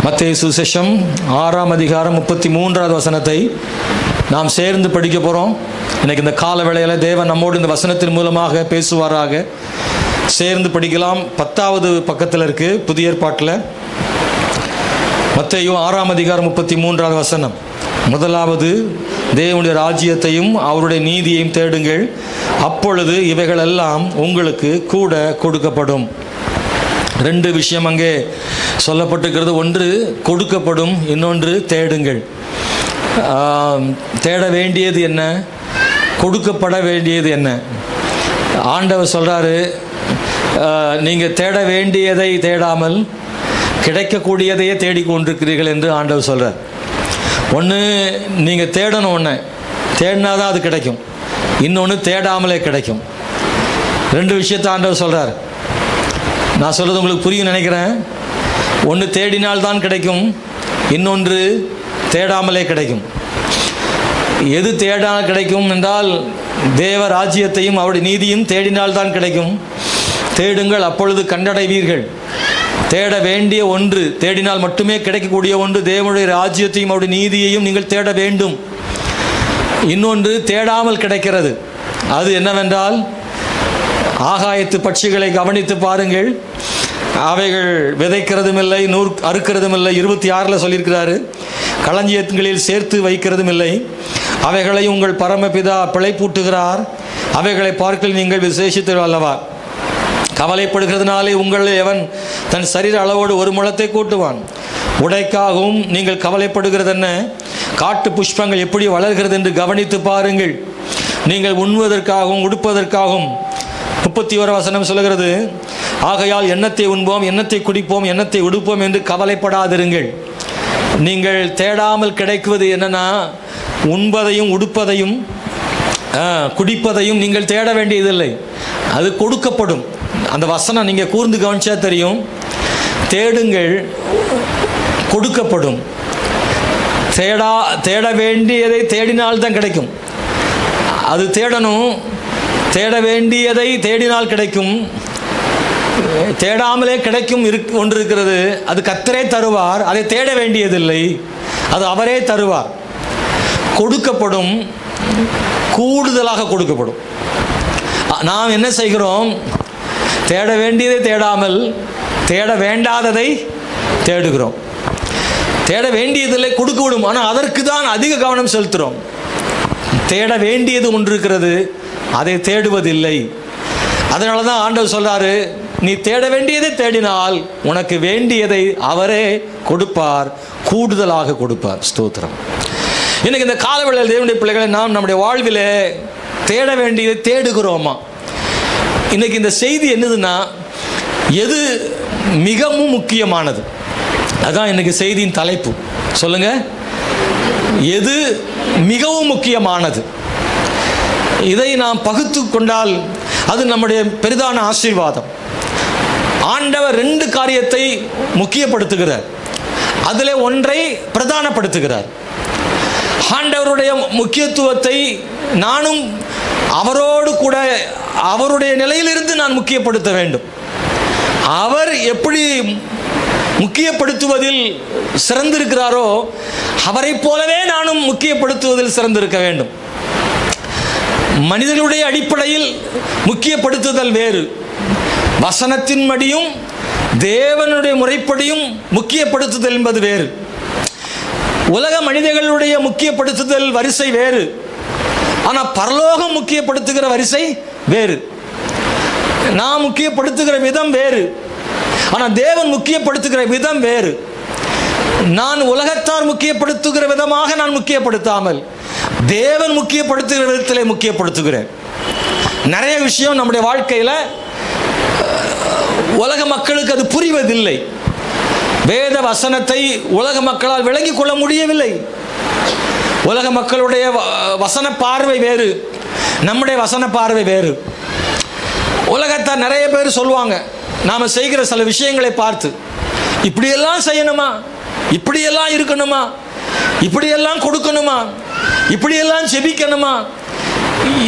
மத்தேயு சுவிசேஷம் 6ஆம் அதிகாரம் 33வது வசனத்தை நாம் சேர்ந்து படிக்க போகிறோம். இன்னைக்கு இந்த கால வேளையில் தேவன் நம்மோடு இந்த வசனத்தின் மூலமாக பேசுவாராக. சேர்ந்து படிக்கலாம். 10வது பக்கத்தில் இருக்கு புதிய ஏற்பாட்டில். மத்தேயு 6ஆம் அதிகாரம் 33வது வசனம். முதலாவது தேவனுடைய ராஜ்யத்தையும் அவருடைய நீதியையும் தேடுங்கள், அப்பொழுது இவைகளெல்லாம் உங்களுக்கு கூட கொடுக்கப்படும். ரெண்டு விஷயம் அங்கே சொல்லப்பட்டிருக்கிறது. ஒன்று கொடுக்கப்படும், இன்னொன்று தேடுங்கள். தேட வேண்டியது என்ன, கொடுக்கப்பட வேண்டியது என்ன? ஆண்டவர் சொல்கிறாரு, நீங்கள் தேட வேண்டியதை தேடாமல் கிடைக்கக்கூடியதையே தேடிக்கொண்டிருக்கிறீர்கள் என்று ஆண்டவர் சொல்கிறார். ஒன்று நீங்கள் தேடணும், ஒன்று தேடினாதான் அது கிடைக்கும், இன்னொன்று தேடாமலே கிடைக்கும். ரெண்டு விஷயத்தை ஆண்டவர் சொல்கிறார். நான் சொல்கிறது உங்களுக்கு புரியும் நினைக்கிறேன். ஒன்று தேடினால்தான் கிடைக்கும், இன்னொன்று தேடாமலே கிடைக்கும். எது தேடாமல் கிடைக்கும் என்றால் தேவ ராஜ்யத்தையும் அவருடைய நீதியும் தேடினால்தான் கிடைக்கும். தேடுங்கள் அப்பொழுது கண்டடைவீர்கள். தேட வேண்டிய ஒன்று, தேடினால் மட்டுமே கிடைக்கக்கூடிய ஒன்று தேவனுடைய ராஜ்யத்தையும் அவருடைய நீதியையும் நீங்கள் தேட வேண்டும். இன்னொன்று தேடாமல் கிடைக்கிறது. அது என்னவென்றால், ஆகாயத்து பட்சிகளை கவனித்து பாருங்கள், அவைகள் விதைக்கிறதும் இல்லை, அறுக்கிறதும் இல்லை. 26 சொல்லியிருக்கிறாரு. களஞ்சியங்களில் சேர்த்து வைக்கிறதும் இல்லை, அவைகளை உங்கள் பரமபிதா பிழைப்பூட்டுகிறார். அவைகளை பார்க்கல் நீங்கள் விசேஷித்து அல்லவா? கவலைப்படுகிறதுனாலே உங்கள் எவன் தன் சரீர அளவோடு ஒரு முழத்தை கூட்டுவான்? உடைக்காகவும் நீங்கள் கவலைப்படுகிறது என்ன? காட்டு புஷ்பங்கள் எப்படி வளர்கிறது என்று கவனித்து பாருங்கள். நீங்கள் உண்ணுவதற்காகவும் உடுப்பதற்காகவும் 31 வசனம் சொல்லுகிறது, ஆகையால் எண்ணத்தை உண்போம், எண்ணத்தை குடிப்போம், எண்ணத்தை உடுப்போம் என்று கவலைப்படாதிருங்கள். நீங்கள் தேடாமல் கிடைக்குவது என்னன்னா, உண்பதையும் உடுப்பதையும் குடிப்பதையும் நீங்கள் தேட வேண்டியதில்லை, அது கொடுக்கப்படும். அந்த வசனம் நீங்கள் கூர்ந்து கவனிச்சா தெரியும். தேடுங்கள், கொடுக்கப்படும். தேட வேண்டியதை தேடினால்தான் கிடைக்கும். அது தேடணும். தேட வேண்டியதை தேடினால் கிடைக்கும், தேடாமலே கிடைக்கும் ஒன்று இருக்கிறது. அது கர்த்தரே தருவார், அதை தேட வேண்டியதில்லை, அது அவரே தருவார். கொடுக்கப்படும், கூடுதலாக கொடுக்கப்படும். நாம் என்ன செய்கிறோம்? தேட வேண்டியதை தேடாமல் தேட வேண்டாததை தேடுகிறோம். தேட வேண்டியதில்லை, கொடுக்கப்படும், ஆனால் அதற்கு தான் அதிக கவனம் செலுத்துகிறோம். தேட வேண்டியது ஒன்று இருக்கிறது, அதை தேடுவதில்லை. அதனால தான் ஆண்டவர் சொல்றாரு, நீ தேட வேண்டியதை தேடினால் உனக்கு வேண்டியதை அவரே கொடுப்பார், கூடுதலாக கொடுப்பார். ஸ்தோத்திரம். இன்னைக்கு இந்த காலவேளையில் தேவனுடைய பிள்ளைகளை நாம் நம்முடைய வாழ்விலே தேட வேண்டியதை தேடுகிறோமா? இன்னைக்கு இந்த செய்தி என்னதுன்னா, எது மிகவும் முக்கியமானது? அதான் இன்னைக்கு செய்தியின் தலைப்பு. சொல்லுங்க, எது மிகவும் முக்கியமானது? இதை நாம் பகுத்து கொண்டால் அது நம்முடைய பெரிதான ஆசீர்வாதம். ஆண்டவர் 2 காரியத்தை முக்கியப்படுத்துகிறார், அதில் ஒன்றை பிரதானப்படுத்துகிறார். ஆண்டவருடைய முக்கியத்துவத்தை நானும் அவரோடு கூட அவருடைய நிலையிலிருந்து நான் முக்கியப்படுத்த வேண்டும். அவர் எப்படி முக்கியப்படுத்துவதில் சிறந்திருக்கிறாரோ அவரை போலவே நானும் முக்கியப்படுத்துவதில் சிறந்திருக்க வேண்டும். மனிதர்களுடைய அடிப்படையில் முக்கியப்படுத்துதல் வேறு, வசனத்தின் படியும் தேவனுடைய முறைப்படியும் முக்கியப்படுத்துதல் என்பது வேறு. உலக மனிதர்களுடைய முக்கியப்படுத்துதல் வரிசை வேறு, ஆனால் பரலோகம் முக்கியப்படுத்துகிற வரிசை வேறு. நான் முக்கியப்படுத்துகிற விதம் வேறு, ஆனால் தேவன் முக்கியப்படுத்துகிற விதம் வேறு. நான் உலகத்தார் முக்கியப்படுத்துகிற விதமாக நான் முக்கியப்படுத்தாமல் தேவன் முக்கியப்படுத்துகிற விதத்திலே முக்கியப்படுத்துகிறேன். நிறைய விஷயம் நம்முடைய வாழ்க்கையில் உலக மக்களுக்கு அது புரிவதில்லை. வேத வசனத்தை உலக மக்களால் விளங்கிக் கொள்ள முடியவில்லை. உலக மக்களுடைய வசன பார்வை வேறு, நம்முடைய வசன பார்வை வேறு. உலகத்தார் நிறைய பேர் சொல்லுவாங்க, நாம் செய்கிற சில விஷயங்களை பார்த்து, இப்படியெல்லாம் செய்யணுமா, இப்படியெல்லாம் இருக்கணுமா, இப்படியெல்லாம் கொடுக்கணுமா, இப்படியெல்லாம் செபிக்கணுமா,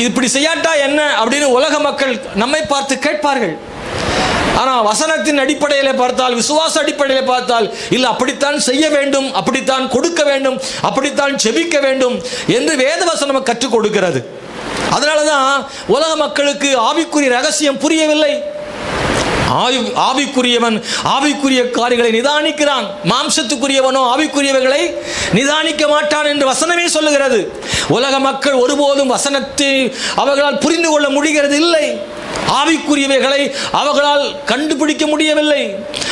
இப்படி செய்யாட்டா என்ன அப்படின்னு உலக மக்கள் நம்மை பார்த்து கேட்பார்கள். ஆனால் வசனத்தின் அடிப்படையில் பார்த்தால், விசுவாச அடிப்படையில் பார்த்தால், இல்லை அப்படித்தான் செய்ய வேண்டும், அப்படித்தான் கொடுக்க வேண்டும், அப்படித்தான் ஜெபிக்க வேண்டும் என்று வேதவசனம் கற்றுக் கொடுக்கிறது. அதனால தான் உலக மக்களுக்கு ஆவிக்குரிய ரகசியம் புரியவில்லை. ஆவிக்குரியவன் ஆவிக்குரிய காரியங்களை நிதானிக்கிறான், மாம்சத்துக்குரியவனோ ஆவிக்குரியவர்களை நிதானிக்க மாட்டான் என்று வசனமே சொல்லுகிறது. உலக மக்கள் ஒருபோதும் வசனத்தை அவர்களால் புரிந்து கொள்ள முடிகிறது இல்லை. ஆவிக்குரியவைகளை அவர்களால் கண்டுபிடிக்க முடியவில்லை.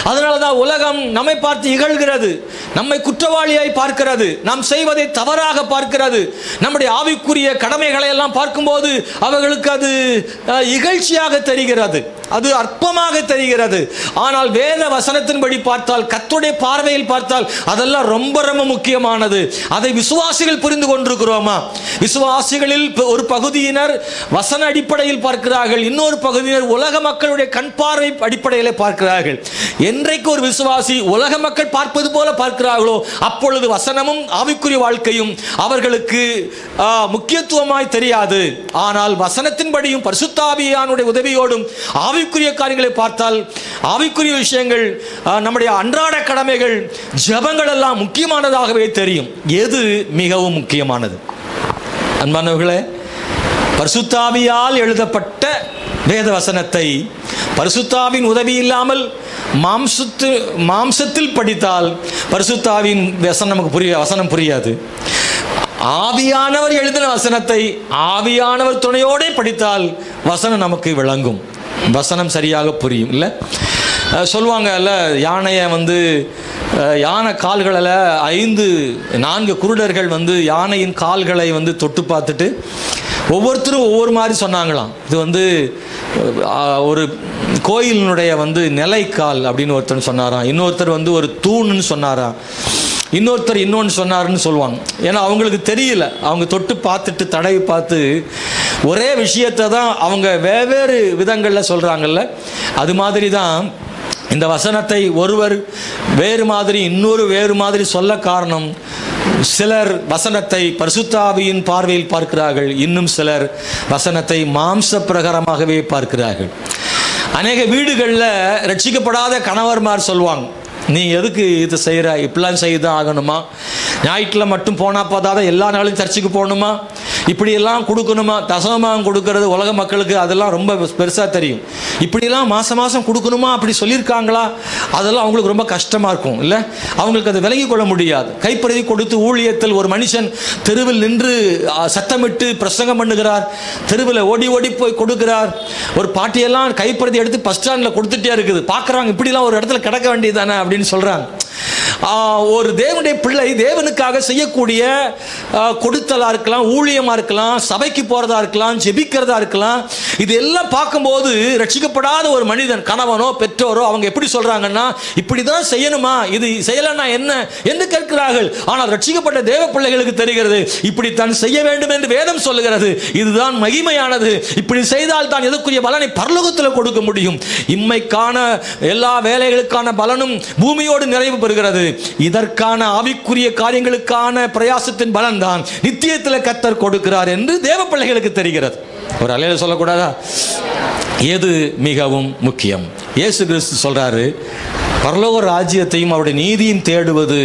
அதனால தான் உலகம் நம்மை பார்த்து இகழ்கிறது, நம்மை குற்றவாளியாய் பார்க்கிறது, நாம் செய்வதை தவறாக பார்க்கிறது. நம்முடைய ஆவிக்குரிய கடமைகளை எல்லாம் பார்க்கும்போது அவர்களுக்கு அது இகழ்ச்சியாக தெரிகிறது, அது அற்பமாக தெரிகிறது. ஆனால் வேத வசனத்தின்படி பார்த்தால், கர்த்தருடைய பார்வையில் பார்த்தால் அதெல்லாம் ரொம்ப ரொம்ப முக்கியமானது. அதை விசுவாசிகள் புரிந்து கொண்டிருக்கிறோமா? விசுவாசிகளில் ஒரு பகுதியினர் வசன அடிப்படையில் பார்க்கிறார்கள், இன்னொரு பகுதியினர் உலக மக்களுடைய கண் பார்வை அடிப்படையில் பார்க்கிறார்கள். என்றைக்கு ஒரு விசுவாசி உலக மக்கள் பார்ப்பது போல பார்க்கிறார்களோ அப்பொழுது வசனமும் ஆவிக்குரிய வாழ்க்கையும் அவர்களுக்கு முக்கியத்துவமாய் தெரியாது. ஆனால் வசனத்தின்படியும் பரிசுத்த ஆவியானுடைய உதவியோடும் ஆவிக்குரிய காரியங்களை பார்த்தால், ஆவிக்குரிய விஷயங்கள், நம்முடைய அன்றாட கடமைகள், ஜெபங்கள் எல்லாம் முக்கியமானதாகவே தெரியும். எது மிகவும் முக்கியமானது? அன்பானவர்களே, பரிசுத்த ஆவியால் எழுதப்பட்ட வேத வசனத்தை பரிசுத்த ஆவியின் உதவி இல்லாமல் மாம்சத்தில் படித்தால் பரிசுத்த ஆவியின் வசனம் புரியாது. ஆவியானவர் எழுதின வசனத்தை ஆவியானவர் துணையோடு படித்தால் வசனம் நமக்கு விளங்கும், வசனம் சரியாக புரியும். இல்லை சொல்லுவாங்க இல்ல, யானையை யானை கால்களில் 4 குருடர்கள் யானையின் கால்களை தொட்டு பார்த்துட்டு ஒவ்வொருத்தரும் ஒவ்வொரு மாதிரி சொன்னாங்களாம். இது ஒரு கோயிலினுடைய நிலைக்கால் அப்படின்னு ஒருத்தர் சொன்னாராம், இன்னொருத்தர் ஒரு தூணுன்னு சொன்னாராம், இன்னொருத்தர் இன்னொன்று சொன்னாருன்னு சொல்லுவாங்க. ஏன்னா அவங்களுக்கு தெரியல, அவங்க தொட்டு பார்த்துட்டு தடவி பார்த்து ஒரே விஷயத்தை தான் அவங்க வெவ்வேறு விதங்களில் சொல்கிறாங்கல்ல. அது மாதிரி தான் இந்த வசனத்தை ஒருவர் வேறு மாதிரி இன்னொரு வேறு மாதிரி சொல்ல காரணம், சிலர் வசனத்தை பரிசுத்த ஆவியின் பார்வையில் பார்க்கிறார்கள், இன்னும் சிலர் வசனத்தை மாம்ச பிரகாரமாகவே பார்க்கிறார்கள். அநேக வீடுகளில் ரட்சிக்கப்படாத கணவர்மார் சொல்லுவாங்க, நீ எதுக்கு இது செய்கிற, இப்படிலாம் செய்துதான் ஆகணுமா, ஞாயிற்றில் மட்டும் போனால் போதாத எல்லா நாளும் சர்ச்சுக்கு போகணுமா, இப்படியெல்லாம் கொடுக்கணுமா, தசமம் கொடுக்கறது உலக மக்களுக்கு அதெல்லாம் ரொம்ப பெருசாக தெரியும், இப்படிலாம் மாதம் மாதம் கொடுக்கணுமா, அப்படி சொல்லியிருக்காங்களா, அதெல்லாம் அவங்களுக்கு ரொம்ப கஷ்டமாக இருக்கும். இல்லை அவங்களுக்கு அதை விலகி கொள்ள முடியாது. கைப்பிரதி கொடுத்து ஊழியத்தில் ஒரு மனுஷன் தெருவில் நின்று சத்தமிட்டு பிரசங்கம் பண்ணுகிறார், தெருவில் ஓடி ஓடி போய் கொடுக்கிறார், ஒரு பாட்டியெல்லாம் கைப்பிரதி எடுத்து பஸ் ஸ்டாண்டில் கொடுத்துட்டே இருக்குது, பார்க்குறாங்க இப்படிலாம் ஒரு இடத்துல கிடக்க வேண்டியதானே அப்படின்னு சொல்கிறாங்க. ஒரு தேவனுடைய பிள்ளை தேவனுக்காக செய்யக்கூடிய கொடுத்தலாக இருக்கலாம், ஊழியமாக இருக்கலாம், சபைக்கு போகிறதா இருக்கலாம், ஜெபிக்கிறதா இருக்கலாம், இது எல்லாம் பார்க்கும்போது ரட்சிக்கப்படாத ஒரு மனிதன், கணவனோ பெற்றோரோ அவங்க எப்படி சொல்கிறாங்கன்னா, இப்படி தான் செய்யணுமா, இது செய்யலைன்னா என்ன என்று கேட்கிறார்கள். ஆனால் ரட்சிக்கப்பட்ட தேவ பிள்ளைகளுக்கு தெரிகிறது, இப்படித்தான் செய்ய வேண்டும் என்று வேதம் சொல்லுகிறது, இதுதான் மகிமையானது, இப்படி செய்தால் தான் எதற்குரிய பலனை பரலோகத்தில் கொடுக்க முடியும், இம்மைக்கான எல்லா வேலைகளுக்கான பலனும் பூமியோடு நிறைவு பெறுகிறது, இதற்கான ஆவிக்குரிய காரியங்களுக்கான பிரயாசத்தின் பலன் தான் நித்தியத்தில் கர்த்தர் கொடுக்கிறார் என்று தேவ பிள்ளைகளுக்கு தெரிகிறது. ஒரு அல்லேலூயா சொல்லக்கூடாதா? எது மிகவும் முக்கியம்? இயேசு கிறிஸ்து சொல்றாரு, பரலோக ராஜ்யத்தையும் அவருடைய நீதியும் தேடுவது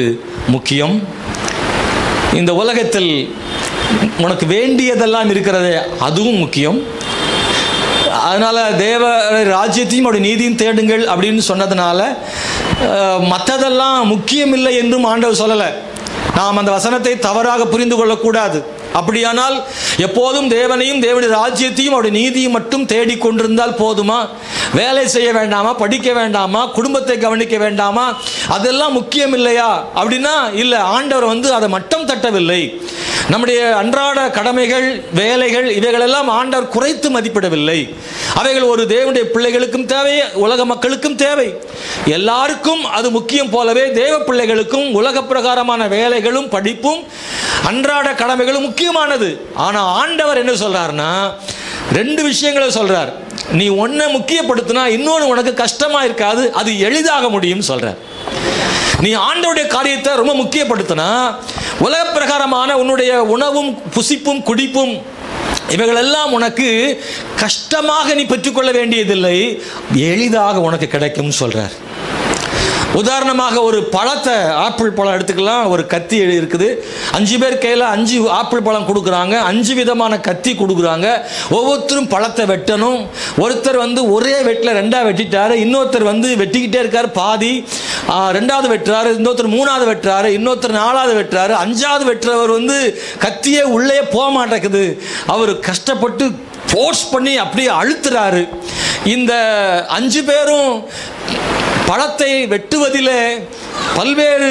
முக்கியம். இந்த உலகத்தில் உனக்கு வேண்டியதெல்லாம் இருக்கிறதே அதுவும் முக்கியம். அதனால தேவ ராஜ்யத்தையும் அவருடைய நீதியும் தேடுங்கள் அப்படின்னு சொன்னதுனால மற்றதெல்லாம் முக்கியம் இல்லை என்றும் ஆண்டவர் சொல்லலை. நாம் அந்த வசனத்தை தவறாக புரிந்து கொள்ளக்கூடாது. அப்படியானால் எப்போதும் தேவனையும் தேவனுடைய ராஜ்யத்தையும் அவருடைய நீதியும் மட்டும் தேடிக்கொண்டிருந்தால் போதுமா? வேலை செய்ய வேண்டாமா, படிக்க வேண்டாமா, குடும்பத்தை கவனிக்க வேண்டாமா, அதெல்லாம் முக்கியம் இல்லையா அப்படின்னா இல்லை, ஆண்டவர் அதை மட்டம் தட்டவில்லை. நம்முடைய அன்றாட கடமைகள், வேலைகள், இவைகளெல்லாம் ஆண்டவர் குறைத்து மதிப்பிடவில்லை. அவைகள் ஒரு தேவனுடைய பிள்ளைகளுக்கும் தேவை, உலக மக்களுக்கும் தேவை, எல்லாருக்கும் அது முக்கியம் போலவே தேவ பிள்ளைகளுக்கும் உலக பிரகாரமான வேலைகளும் படிப்பும் அன்றாட கடமைகளும் முக்கியமானது. ஆனால் ஆண்டவர் என்ன சொல்றாருன்னா, 2 விஷயங்களை சொல்றார். நீ ஒன்றை முக்கியப்படுத்தினா இன்னொன்று உனக்கு கஷ்டமா இருக்காது, அது எளிதாக முடியும் சொல்றார். நீ ஆண்டவருடைய காரியத்தை ரொம்ப முக்கியப்படுத்தினா உலக பிரகாரமான உன்னுடைய உணவும் புசிப்பும் குடிப்பும் இவைகள் எல்லாம் உனக்கு கஷ்டமாக நீ பெற்றுக்கொள்ள வேண்டியதில்லை, எளிதாக உனக்கு கிடைக்கும் சொல்றார். உதாரணமாக ஒரு பழத்தை, ஆப்பிள் பழம் எடுத்துக்கலாம். ஒரு கத்தி இருக்குது, 5 பேர் கையில் 5 ஆப்பிள் பழம் கொடுக்குறாங்க, 5 விதமான கத்தி கொடுக்குறாங்க. ஒவ்வொருத்தரும் பழத்தை வெட்டணும். ஒருத்தர் ஒரே வெட்டில் 2ஆக வெட்டிட்டாரு, இன்னொருத்தர் வெட்டிக்கிட்டே இருக்கார், பாதி 2வது வெட்டுறாரு, இன்னொருத்தர் 3வது வெட்டுறாரு, இன்னொருத்தர் 4வது வெட்டுறாரு, 5வது வெட்டுறவர் கத்தியே உள்ளே போக மாட்டேங்குது. அவர் கஷ்டப்பட்டு ஃபோர்ஸ் பண்ணி அப்படியே அழுத்துறாரு. இந்த 5 பேரும் பழத்தை வெட்டுவதில் பல்வேறு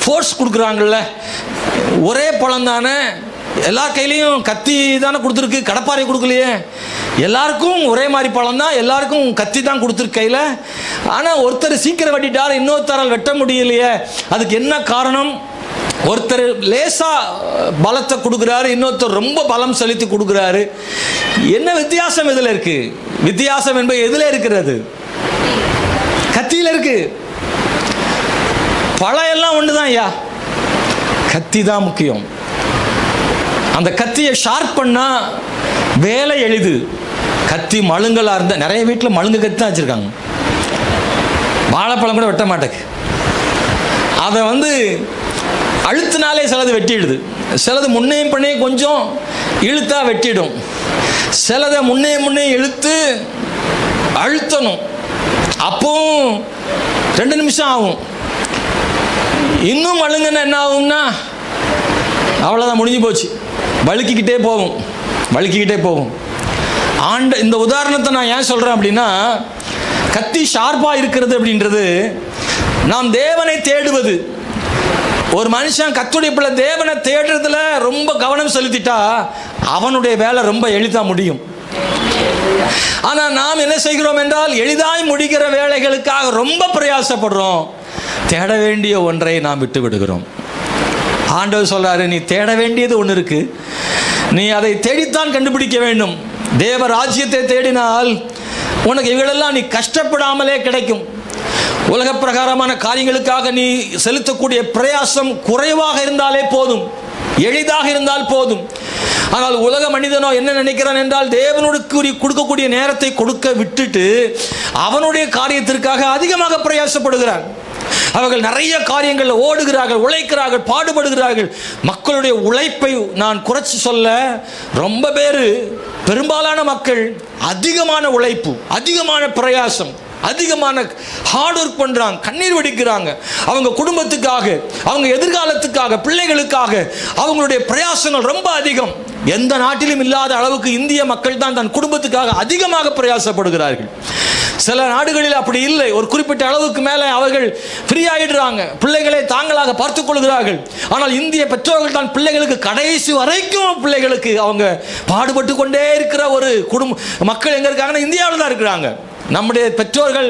ஃபோர்ஸ் கொடுக்குறாங்கல்ல. ஒரே பழம் தானே, எல்லா கையிலையும் கத்தி தானே கொடுத்துருக்கு, கடப்பாறை கொடுக்கலையே. எல்லாருக்கும் ஒரே மாதிரி பழம் தான், எல்லாருக்கும் கத்தி தான் கொடுத்துருக்கு கையில். ஆனால் ஒருத்தர் சீக்கிரம் வெட்டிட்டார், இன்னொருத்தரால் வெட்ட முடியலையே. அதுக்கு என்ன காரணம்? ஒருத்தர் லேசா பலத்தை கொடுக்குறாரு, இன்னொருத்தர் ரொம்ப பலம் செலுத்தி கொடுக்குறாரு. என்ன வித்தியாசம் இதில் இருக்கு? வித்தியாசம் என்பது எதில் இருக்கிறது? கத்தியில் இருக்கு. பழம் எல்லாம் ஒண்ணுதான் ஐயா, கத்தி தான் முக்கியம். அந்த கத்தியை ஷார்ப் பண்ணா வேலை எளிது. கத்தி மழுங்கலா இருந்தா, நிறைய வீட்டில் மழுங்கு கத்தி தான் வச்சிருக்காங்க, வாழைப்பழம் கூட வெட்ட மாட்டேங்க. அதை அழுத்தினாலே சிலது வெட்டிடுது, சிலது முன்னையும் பண்ணி கொஞ்சம் இழுத்தா வெட்டிடும், சிலதை முன்னே இழுத்து அழுத்தணும், அப்பவும் 2 நிமிஷம் ஆகும். இன்னும் மழுங்கன்னா என்ன ஆகும்னா அவ்வளோதான், முடிஞ்சு போச்சு. வழுக்கிக்கிட்டே போகும். இந்த உதாரணத்தை நான் ஏன் சொல்கிறேன் அப்படின்னா, கத்தி ஷார்ப்பாக இருக்கிறது அப்படின்றது நாம் தேவனை தேடுவது. ஒரு மனுஷன் கர்த்தருடைய பிள்ளை தேவனை தேடுறதுல ரொம்ப கவனம் செலுத்திட்டா அவனுடைய வேலை ரொம்ப எளிதாக முடியும். ஆனால் நாம் என்ன செய்கிறோம் என்றால், எளிதாய் முடிகிற வேலைகளுக்காக ரொம்ப பிரயாசப்படுறோம், தேட வேண்டிய ஒன்றை நாம் விட்டு விடுகிறோம். ஆண்டவர் சொல்றாரு, நீ தேட வேண்டியது ஒன்று இருக்கு, நீ அதை தேடித்தான் கண்டுபிடிக்க வேண்டும். தேவ ராஜ்யத்தை தேடினால் உனக்கு இவைகளெல்லாம் நீ கஷ்டப்படாமலே கிடைக்கும். உலக பிரகாரமான காரியங்களுக்காக நீ செலுத்தக்கூடிய பிரயாசம் குறைவாக இருந்தாலே போதும், எளிதாக இருந்தால் போதும். ஆனால் உலக மனிதனோ என்ன நினைக்கிறான் என்றால், தேவனுக்கு கொடுக்கக்கூடிய நேரத்தை கொடுக்க விட்டுட்டு அவனுடைய காரியத்திற்காக அதிகமாக பிரயாசப்படுகிறான். அவர்கள் நிறைய காரியங்களில் ஓடுகிறார்கள், உழைக்கிறார்கள், பாடுபடுகிறார்கள். மக்களுடைய உழைப்பை நான் குறைச்சி சொல்ல, ரொம்ப பேர், பெரும்பாலான மக்கள் அதிகமான உழைப்பு, அதிகமான பிரயாசம், அதிகமான ஹார்ட் ஒர்க் பண்றாங்க, கண்ணீர் வடிக்கிறாங்க. அவங்க குடும்பத்துக்காக, அவங்க எதிர்காலத்துக்காக, பிள்ளைகளுக்காக அவங்களுடைய பிரயாசங்கள் ரொம்ப அதிகம். எந்த நாட்டிலும் இல்லாத அளவுக்கு இந்திய மக்கள் தான் தன் குடும்பத்துக்காக அதிகமாக பிரயாசப்படுகிறார்கள். சில நாடுகளில் அப்படி இல்லை, ஒரு குறிப்பிட்ட அளவுக்கு மேலே அவர்கள் ஃப்ரீ ஆயிடுறாங்க, பிள்ளைகளை தாங்களாக பார்த்துக் கொள்கிறார்கள். ஆனால் இந்திய பெற்றோர்கள் தான் பிள்ளைகளுக்கு கடைசி வரைக்கும் பிள்ளைகளுக்கு அவங்க பாடுபட்டு கொண்டே இருக்கிற ஒரு மக்கள் எங்க இருக்காங்கன்னா இந்தியாவில் தான் இருக்கிறாங்க. நம்முடைய பெற்றோர்கள்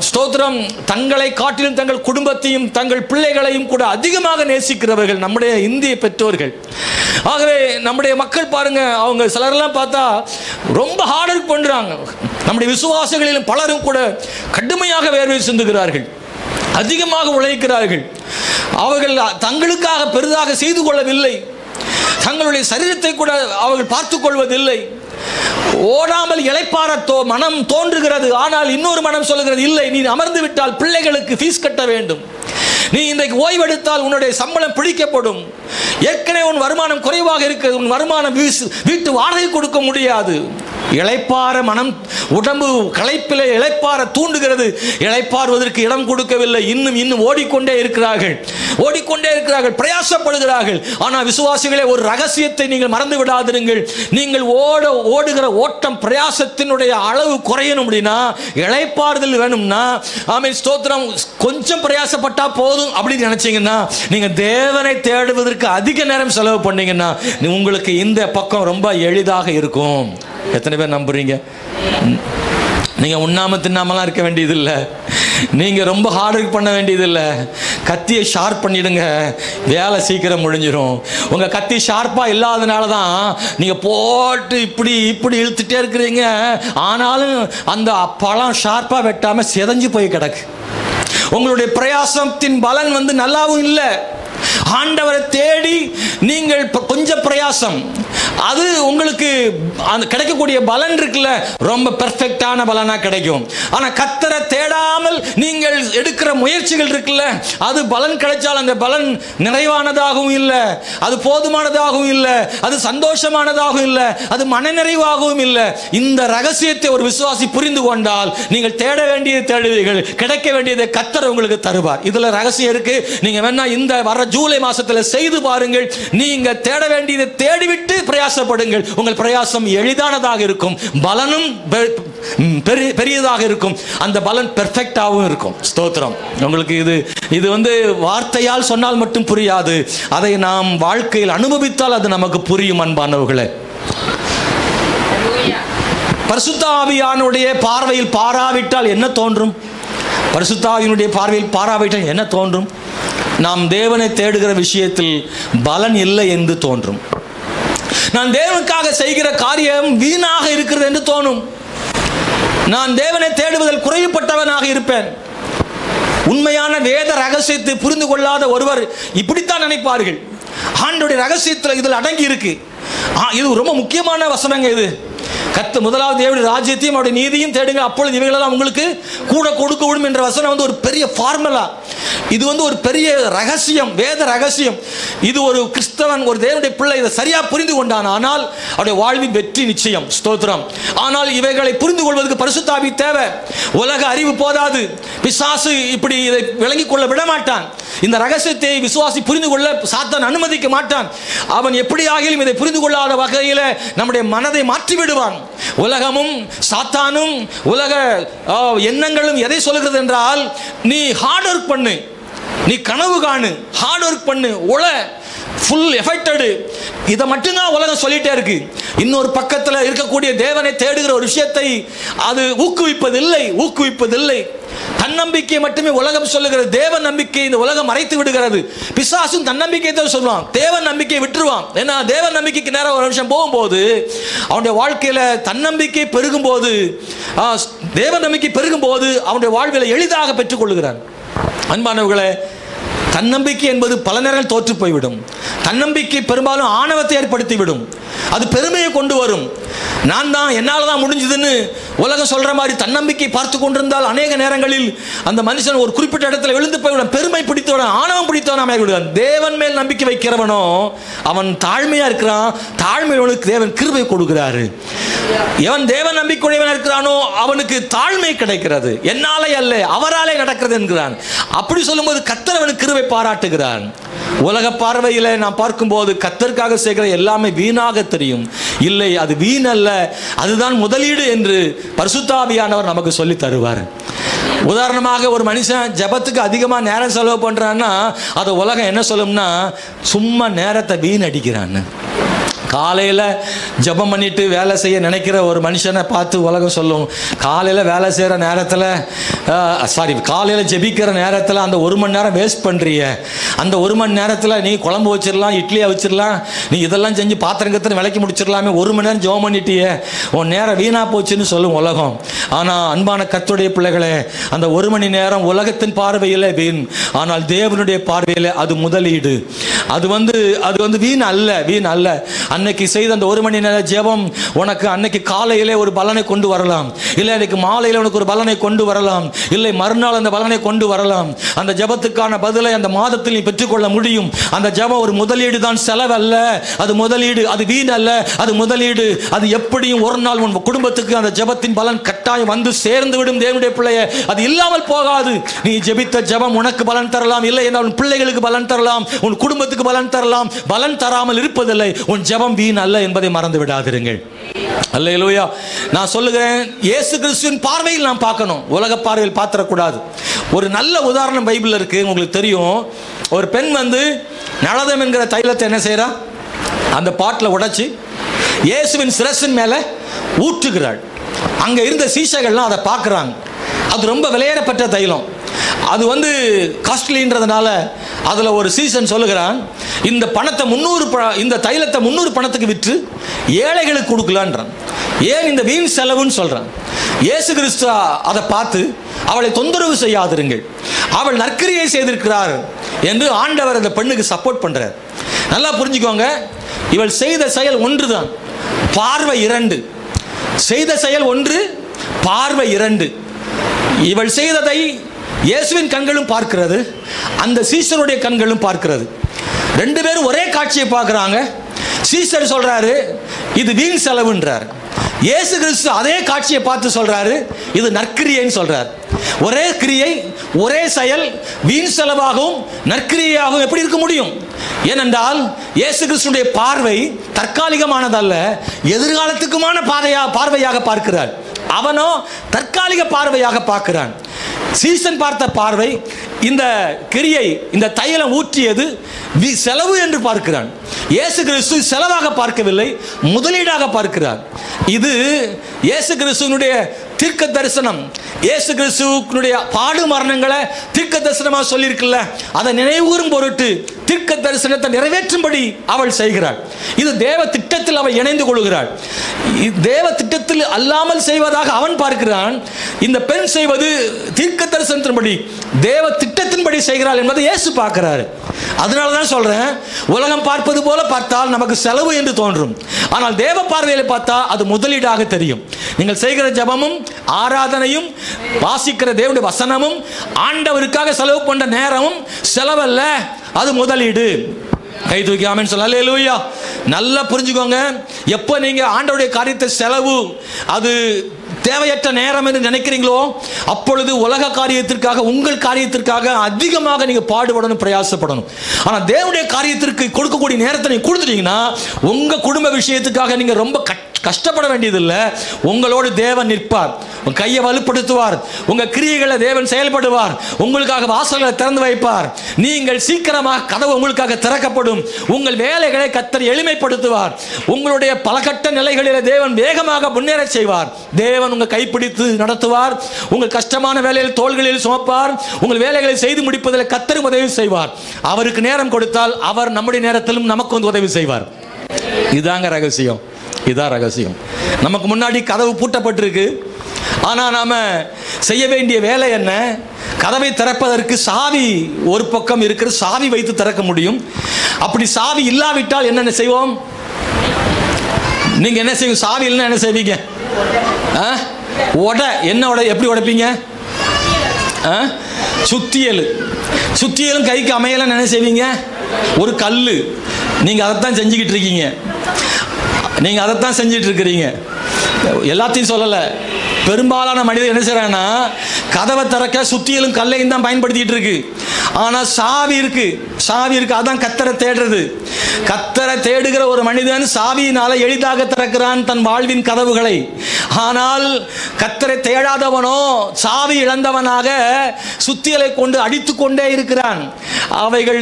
ஸ்தோத்திரம், தங்களை காட்டிலும் தங்கள் குடும்பத்தையும் தங்கள் பிள்ளைகளையும் கூட அதிகமாக நேசிக்கிறவர்கள் நம்முடைய இந்திய பெற்றோர்கள். ஆகவே நம்முடைய மக்கள் பாருங்க, அவங்க சிலரெல்லாம் பார்த்தா ரொம்ப ஹார்ட் ஒர்க் பண்றாங்க. நம்முடைய விசுவாசிகளிலும் பலரும் கூட கடுமையாக வேர்வை சிந்துகிறார்கள், அதிகமாக உழைக்கிறார்கள். அவர்கள் தங்களுக்காக பெரிதாக செய்து கொள்ளவில்லை, தங்களுடைய சரீரத்தை கூட அவர்கள் பார்த்துக் கொள்வதில்லை. ஓடாமல் இளைப்பாற மனம் தோன்றுகிறது, ஆனால் இன்னொரு மனம் சொல்லுகிறது, இல்லை, நீ அமர்ந்து விட்டால் பிள்ளைகளுக்கு ஃபீஸ் கட்ட வேண்டும், நீ இன்றைக்கு ஓய்வெடுத்தால் உன்னுடைய சம்பளம் பிடிக்கப்படும், ஏற்கனவே உன் வருமானம் குறைவாக இருக்கிறது, உன் வருமானம் வீட்டு வாடகை கொடுக்க முடியாது. இளைப்பாற மனம், உடம்பு களைப்பிலே இளைப்பாற தூண்டுகிறது, இளைப்பாறுவதற்கு இடம் கொடுக்கவில்லை. இன்னும் ஓடிக்கொண்டே இருக்கிறார்கள், பிரயாசப்படுகிறார்கள். ஆனால் விசுவாசிகளே, ஒரு ரகசியத்தை நீங்கள் மறந்து விடாதிருங்கள். நீங்கள் ஓடுகிற ஓட்டம் பிரயாசத்தினுடைய அளவு குறையணும் அப்படின்னா, இளைப்பாறுதல் வேணும்னா, ஆமென் ஸ்தோத்திரம், கொஞ்சம் பிரயாசப்பட்டா போதும் அப்படின்னு நினைச்சீங்கன்னா, நீங்க தேவனை தேடுவதற்கு அதிக நேரம் செலவு பண்ணீங்கன்னா உங்களுக்கு இந்த பக்கம் ரொம்ப எளிதாக இருக்கும். எத்தனை பேர் நம்புறீங்க? நீங்க உண்ணாம தின்னாமலாம் இருக்க வேண்டியதில்லை, நீங்க ரொம்ப ஹார்ட் ஒர்க் பண்ண வேண்டியதில்லை. கத்தியை ஷார்ப் பண்ணிடுங்க, வேலை சீக்கிரம் முடிஞ்சிடும். உங்க கத்தி ஷார்ப்பா இல்லாதனால தான் நீங்க போட்டு இப்படி இழுத்துட்டே இருக்கிறீங்க. ஆனாலும் அந்த பழம் ஷார்ப்பா வெட்டாம சிதைஞ்சு போய் கிடக்கு. உங்களுடைய பிரயாசத்தின் பலன் நல்லாவும் இல்லை. ஆண்டவரை தேடி நீங்கள் கொஞ்சம் பிரயாசம், அது உங்களுக்கு அந்த கிடைக்கக்கூடிய பலன் இருக்குல்ல, ரொம்ப பெர்ஃபெக்டான பலனா கிடைக்கும். ஆனா கர்த்தரை தேடாமல் நீங்கள் எடுக்கிற முயற்சிகள் இருக்குல்ல, அது பலன் கிடைச்சால் அந்த பலன் நிறைவானதாகவும் இல்லை, அது போதுமானதாகவும் இல்லை, அது சந்தோஷமானதாகவும் இல்லை, அது மனநிறைவாகவும் இல்லை. இந்த ரகசியத்தை ஒரு விசுவாசி புரிந்து கொண்டால் நீங்கள் தேட வேண்டியதை தேடுவீர்கள், கிடைக்க வேண்டியதை கர்த்தர் உங்களுக்கு தருவார். இதுல ரகசியம் இருக்கு. நீங்க வேணா இந்த வர ஜூலை மாசத்துல செய்து பாருங்கள். நீங்க தேட வேண்டியதை தேடிவிட்டு பிரயாசப்படுங்கள். உங்கள் பிரயாசம் எளிதானதாக இருக்கும், பலனும் பெரியதாக இருக்கும், அந்த பலன் பெர்ஃபெக்டாகவும் இருக்கும். ஸ்தோத்திரம். உங்களுக்கு இது வார்த்தையால் சொன்னால் மட்டும் புரியாது, அதை நாம் வாழ்க்கையில் அனுபவித்தால் அது நமக்கு புரியும். அன்பானவர்களே, பரிசுத்த ஆவியானுடைய பார்வையில் பாராவிட்டால் என்ன தோன்றும்? பரிசுத்த ஆவியினுடைய பார்வையில் பாராவிட்டால் என்ன தோன்றும்? நாம் தேவனை தேடுகிற விஷயத்தில் பலன் இல்லை என்று தோன்றும். நான் தேவனுக்காக செய்கிற காரியம் வீணாக இருக்கிறது என்று தோணும். நான் தேவனை தேடுவதில் குறைவுபட்டவனாக இருப்பேன். உண்மையான வேத ரகசியத்தை புரிந்து கொள்ளாத ஒருவர் இப்படித்தான் நினைப்பார்கள். ஆண்டவருடைய ரகசியத்தில் இதில் அடங்கி இருக்கு. இது ரொம்ப முக்கியமான வசனங்க. இது முதலாவது தேவனுடைய ராஜ்யத்தையும் அவருடைய நீதியும் தேடுங்க, அப்பொழுது இவைகளெல்லாம் உங்களுக்கு கூட கொடுக்கப்படும் என்ற வசனம் ஒரு பெரிய ஃபார்முலா. இது ஒரு பெரிய ரகசியம், வேத ரகசியம். இது ஒரு கிறிஸ்தவன், ஒரு தேவனுடைய பிள்ளை இதை சரியா புரிந்து கொண்டான், ஆனால் அவருடைய வாழ்வின் வெற்றி நிச்சயம். ஸ்தோத்திரம். ஆனால் இவைகளை புரிந்து கொள்வதற்கு பரிசுத்த ஆவி தேவை. உலக அறிவு போதாது. பிசாசு இப்படி இதை விளங்கிக் கொள்ள விட மாட்டான். இந்த ரகசியத்தை விசுவாசி புரிந்து கொள்ள சாத்தான் அனுமதிக்க மாட்டான். அவன் எப்படி ஆகிலும் இதை புரிந்து கொள்ளாத வகையில் நம்முடைய மனதை மாற்றி விடுவான். உலகமும் சாத்தானும் உலக எண்ணங்களும் எதை சொல்கிறது என்றால், நீ ஹார்ட் ஒர்க் பண்ணு, நீ கனவு காணு, ஹார்ட் ஒர்க் பண்ணு, ஃபுல் எஃபெக்டடு, இதை மட்டும்தான் உலகம் சொல்லிட்டே இருக்கு. இன்னொரு பக்கத்தில் இருக்கக்கூடிய தேவனை தேடுகிற ஒரு விஷயத்தை அது ஊக்குவிப்பதில்லை. தன்னம்பிக்கை மட்டுமே உலகம் சொல்லுகிறது. தேவ நம்பிக்கை இந்த உலகம் மறைத்து விடுகிறது. பிசாசும் தன்னம்பிக்கை தான் சொல்லுவான், தேவ நம்பிக்கை விட்டுருவான். ஏன்னா தேவ நம்பிக்கைக்கு நேரம் ஒரு நிமிஷம் போகும்போது, அவனுடைய வாழ்க்கையில தன்னம்பிக்கை பெருகும் போது, தேவ நம்பிக்கை பெருகும் போது அவனுடைய வாழ்வில் எளிதாக பெற்றுக் கொள்கிறான். அன்பானவர்களே, தன்னம்பிக்கை என்பது பல நேரங்கள் தோற்று போய்விடும். தன்னம்பிக்கை பெரும்பாலும் ஆணவத்தை ஏற்படுத்திவிடும். அது பெருமையை கொண்டு வரும். நான் தான், என்னால் தான் முடிஞ்சதுன்னு உலகம் சொல்ற மாதிரி தன்னம்பிக்கை பார்த்து கொண்டிருந்தால் அநேக நேரங்களில் அந்த மனுஷன் ஒரு குறிப்பிட்ட இடத்துல விழுந்து போய்விடும். பெருமை பிடித்தவன், ஆணவம் பிடித்தவன். தேவன் மேல் நம்பிக்கை வைக்கிறவனோ அவன் தாழ்மையா இருக்கிறான். தாழ்மையோனுக்கு தேவன் கிருபை கொடுக்கிறாரு. எவன் தேவன் நம்பிக்கையுடையவன் இருக்கிறானோ அவனுக்கு தாழ்மை கிடைக்கிறது. என்னாலே அல்ல, அவராலே நடக்கிறது என்கிறான். அப்படி சொல்லும்போது கர்த்தர் அவனுக்கு கிருபை பாராட்டுகிறான். உலக பார்வையில் நாம் பார்க்கும்போது கர்த்தருக்காக செய்கிற எல்லாமே வீணாக தெரியும். இல்லை, அது வீண் அல்ல, அதுதான் முதலீடு என்று பரிசுத்த ஆவியானவர் நமக்கு சொல்லி தருவார். உதாரணமாக, ஒரு மனுஷன் ஜெபத்துக்கு அதிகமாக நேரம் செலவு பண்றான்னா அது உலகம் என்ன சொல்லும்னா, சும்மா நேரத்தை வீணடிக்கிறான்னு. காலையில் ஜெபம் பண்ணிட்டு வேலை செய்ய நினைக்கிற ஒரு மனுஷனை பார்த்து உலகம் சொல்லும், காலையில் வேலை செய்கிற நேரத்தில் காலையில் ஜெபிக்கிற நேரத்தில் அந்த 1 மணி நேரம் வேஸ்ட் பண்ணுறிய, அந்த 1 மணி நேரத்தில் நீ குழம்பு வச்சிடலாம், இட்லியை வச்சிடலாம், நீ இதெல்லாம் செஞ்சு பாத்திரங்கத்தில் விளக்கி முடிச்சிடலாமே, 1 மணி நேரம் ஜெபம் பண்ணிட்டியே, உன் நேரம் வீணாக போச்சுன்னு சொல்லும் உலகம். ஆனால் அன்பான கர்த்தருடைய பிள்ளைகளே, அந்த 1 மணி நேரம் உலகத்தின் பார்வையில் வீண், ஆனால் தேவனுடைய பார்வையில் அது முதலீடு. அது வீண் அல்ல. அன்னைக்கு செய்த அந்த 1 மணி நேர ஜெபம் உனக்கு அன்னைக்கு காலையிலே ஒரு பலனை கொண்டு வரலாம், இல்லை அன்னைக்கு மாலையில் உனக்கு ஒரு பலனை கொண்டு வரலாம், இல்லை மறுநாள் அந்த பலனை கொண்டு வரலாம். அந்த ஜெபத்துக்கான பதிலை அந்த மாதத்தில் நீ பெற்றுக்கொள்ள முடியும். அந்த ஜெபம் ஒரு முதலீடு தான், செலவல்ல. அது முதலீடு, அது வீண் அல்ல, அது முதலீடு. அது எப்படியும் ஒரு நாள் உன் குடும்பத்துக்கு அந்த ஜெபத்தின் பலன் கட்டாயம் வந்து சேர்ந்து விடும். தேவனுடைய பிள்ளையே, அது இல்லாமல் போகாது. நீ ஜெபித்த ஜெபம் உனக்கு பலன் தரலாம், இல்லை என்றால் உன் பிள்ளைகளுக்கு பலன் தரலாம், உன் குடும்பத்துக்கு பலன் தரலாம். பலன் தராமல் இருப்பதில்லை. உன் ஜெபம் வீண் அல்ல என்பதை மறந்து விடாதிருங்கள். அல்லேலூயா. நான் சொல்லுகிறேன், இயேசு கிறிஸ்துவின் பார்வையில் நாம் பார்க்கணும், உலக பார்வையில் பார்த்துடக்கூடாது. ஒரு நல்ல உதாரணம் பைபிள் இருக்கு, உங்களுக்கு தெரியும். ஒரு பெண் நளதம் என்கிற தைலத்தை என்ன செய்யறா, அந்த பாட்டில் உடைச்சு இயேசுவின் சிரசின் மேல ஊற்றுகிறாள். அங்க இருந்த சீஷைகள்லாம் அதை பார்க்குறாங்க. அது ரொம்ப விலையேறப்பட்ட தைலம், அது காஸ்ட்லின்றதுனால அதில் ஒரு சீசன் சொல்லுகிறான், இந்த பணத்தை இந்த தைலத்தை 300 பணத்துக்கு விற்று ஏழைகளுக்கு கொடுக்கலான்றான். ஏன் இந்த வீண் செலவுன்னு சொல்றான். இயேசு கிறிஸ்து அதை பார்த்து, அவளை தொந்தரவு செய்யாதிருங்கள், அவள் நற்கிரியை செய்திருக்கிறார் என்று ஆண்டவர் அந்த பெண்ணுக்கு சப்போர்ட் பண்றார். நல்லா புரிஞ்சுக்கோங்க, இவள் செய்த செயல் ஒன்று தான், பார்வை இரண்டு. செய்த செயல் ஒன்று, பார்வை இரண்டு. இவள் செய்ததை இயேசுவின் கண்களும் பார்க்கிறது, அந்த சீசருடைய கண்களும் பார்க்கிறது. ரெண்டு பேரும் ஒரே காட்சியை பார்க்குறாங்க. சீசர் சொல்றாரு இது வீண் செலவுன்றார். இயேசு கிறிஸ்து அதே காட்சியை பார்த்து சொல்றாரு இது நற்கிரியைன்னு சொல்றார். ஒரே கிரியை, ஒரே செயல் வீண் செலவாகவும் நற்கிரியையாகவும் எப்படி இருக்க முடியும்? ஏனென்றால் இயேசு கிறிஸ்துடைய பார்வை தற்காலிகமானதல்ல, எதிர்காலத்துக்குமான பார்வையாக பார்க்கிறார். அவனோ தற்காலிக பார்வையாக பார்க்கிறான். சீசன் பார்த்த பார்வை இந்த கிரியை, இந்த தைலம் ஊற்றியது செலவு என்று பார்க்கிறான். இயேசு கிறிஸ்து செலவாக பார்க்கவில்லை, முதலீடாக பார்க்கிறார். இது இயேசு கிறிஸ்துவினுடைய தீர்க்க தரிசனம். இயேசு கிறிஸ்துவினுடைய பாடு மரணங்களை தீர்க்க தரிசனமாக சொல்லியிருக்குல்ல, அதை நினைவுகூரும் பொருட்டு தீர்க்க தரிசனத்தை நிறைவேற்றும்படி அவள் செய்கிறாள். இது தேவ திட்டத்தில் அவள் இணைந்து கொள்கிறாள். தேவ திட்டத்தில் அல்லாமல் செய்வதாக அவன் பார்க்கிறான். இந்த பெண் செய்வது தீர்க்க தரிசனத்தின்படி, தேவ திட்டத்தின்படி செய்கிறாள் என்பதை இயேசு பார்க்கிறார். அதனால தான் சொல்றேன், உலகம் பார்ப்பது போல பார்த்தால் நமக்கு செலவு என்று தோன்றும், ஆனால் தேவ பார்வையில் பார்த்தா அது முதலீடாக தெரியும். நீங்கள் செய்கிற ஜெபமும் ஆராதனையும் வாசிக்கிற தேவனுடைய வசனமும் ஆண்டவருக்காக செலவு பண்ண நேரமும் செலவல்ல, அது முதலீடு. கை தூக்கி ஆமென் சொல்ல. அல்லேலூயா. நல்லா புரிஞ்சுக்கோங்க, எப்போ நீங்க ஆண்டவருடைய காரியத்தை செலவு, அது தேவையற்ற நேரம் என்று நினைக்கிறீங்களோ அப்பொழுது உலக காரியத்திற்காக, உங்கள் காரியத்திற்காக அதிகமாக நீங்க பாடுபடணும், பிரயாசப்படணும். ஆனா தேவனுடைய காரியத்திற்கு கொடுக்கக்கூடிய நேரத்தை நீங்க கொடுத்துட்டீங்கன்னா உங்க குடும்ப விஷயத்துக்காக நீங்க ரொம்ப கஷ்டப்பட வேண்டியதில்லை. உங்களோடு தேவன் நிற்பார், உங்க கையை வலுப்படுத்துவார், உங்க கிரியைகளை தேவன் செயல்படுவார், உங்களுக்காக வாசல்களை திறந்து வைப்பார். நீங்கள் சீக்கிரமாக கதவு உங்களுக்காக திறக்கப்படும். உங்கள் வேலைகளை கர்த்தர் எளிமைப்படுத்துவார். உங்களுடைய பலகட்ட நிலைகளில் தேவன் வேகமாக முன்னேற செய்வார். தேவன் உங்க கைப்பிடித்து நடத்துவார். உங்கள் கஷ்டமான வேலையில் தோள்களில் சுமப்பார். உங்கள் வேலைகளை செய்து முடிப்பதில் கர்த்தர் உதவி செய்வார். அவருக்கு நேரம் கொடுத்தால் அவர் நம்முடைய நேரத்திலும் நமக்கு வந்து உதவி செய்வார். இதாங்க ரகசியம், இதான் ரகசியம். நமக்கு முன்னாடி கதவு பூட்டப்பட்டிருக்கு, ஆனால் நாம செய்ய வேண்டிய வேலை என்ன? கதவை திறப்பதற்கு சாவி ஒரு பக்கம் இருக்கிற, சாவி வைத்து திறக்க முடியும். அப்படி சாவி இல்லாவிட்டால் என்னென்ன செய்வோம்? நீங்க என்ன செய்வீங்க? சாவி இல்லைன்னா என்ன செய்வீங்க? என்ன எப்படி உடைப்பீங்க? சுத்தியல். சுத்தியலும் கைக்கு அமையல என்ன செய்வீங்க? ஒரு கல்லு. நீங்க அதைத்தான் செஞ்சுக்கிட்டு இருக்கீங்க, நீங்க அதைத்தான் செஞ்சுட்டு இருக்கிறீங்க. எல்லாத்தையும் சொல்லல, பெரும்பாலான மனிதர் என்ன செய்யறாங்கன்னா கதவை திறக்க சுத்தியலும் கல்லையும் தான் பயன்படுத்திட்டு இருக்கு. ஆனா சாவி இருக்கு, சாவி இருக்கு, அதான் கர்த்தரை தேடுறது. கர்த்தரை தேடுகிற ஒரு மனிதன் சாவியினால எளிதாக திறக்கிறான் தன் வாழ்வின் கதவுகளை. ஆனால் கர்த்தரை தேடாதவனோ சாவி இழந்தவனாக சுத்தியலை கொண்டு அடித்து கொண்டே இருக்கிறான். அவைகள்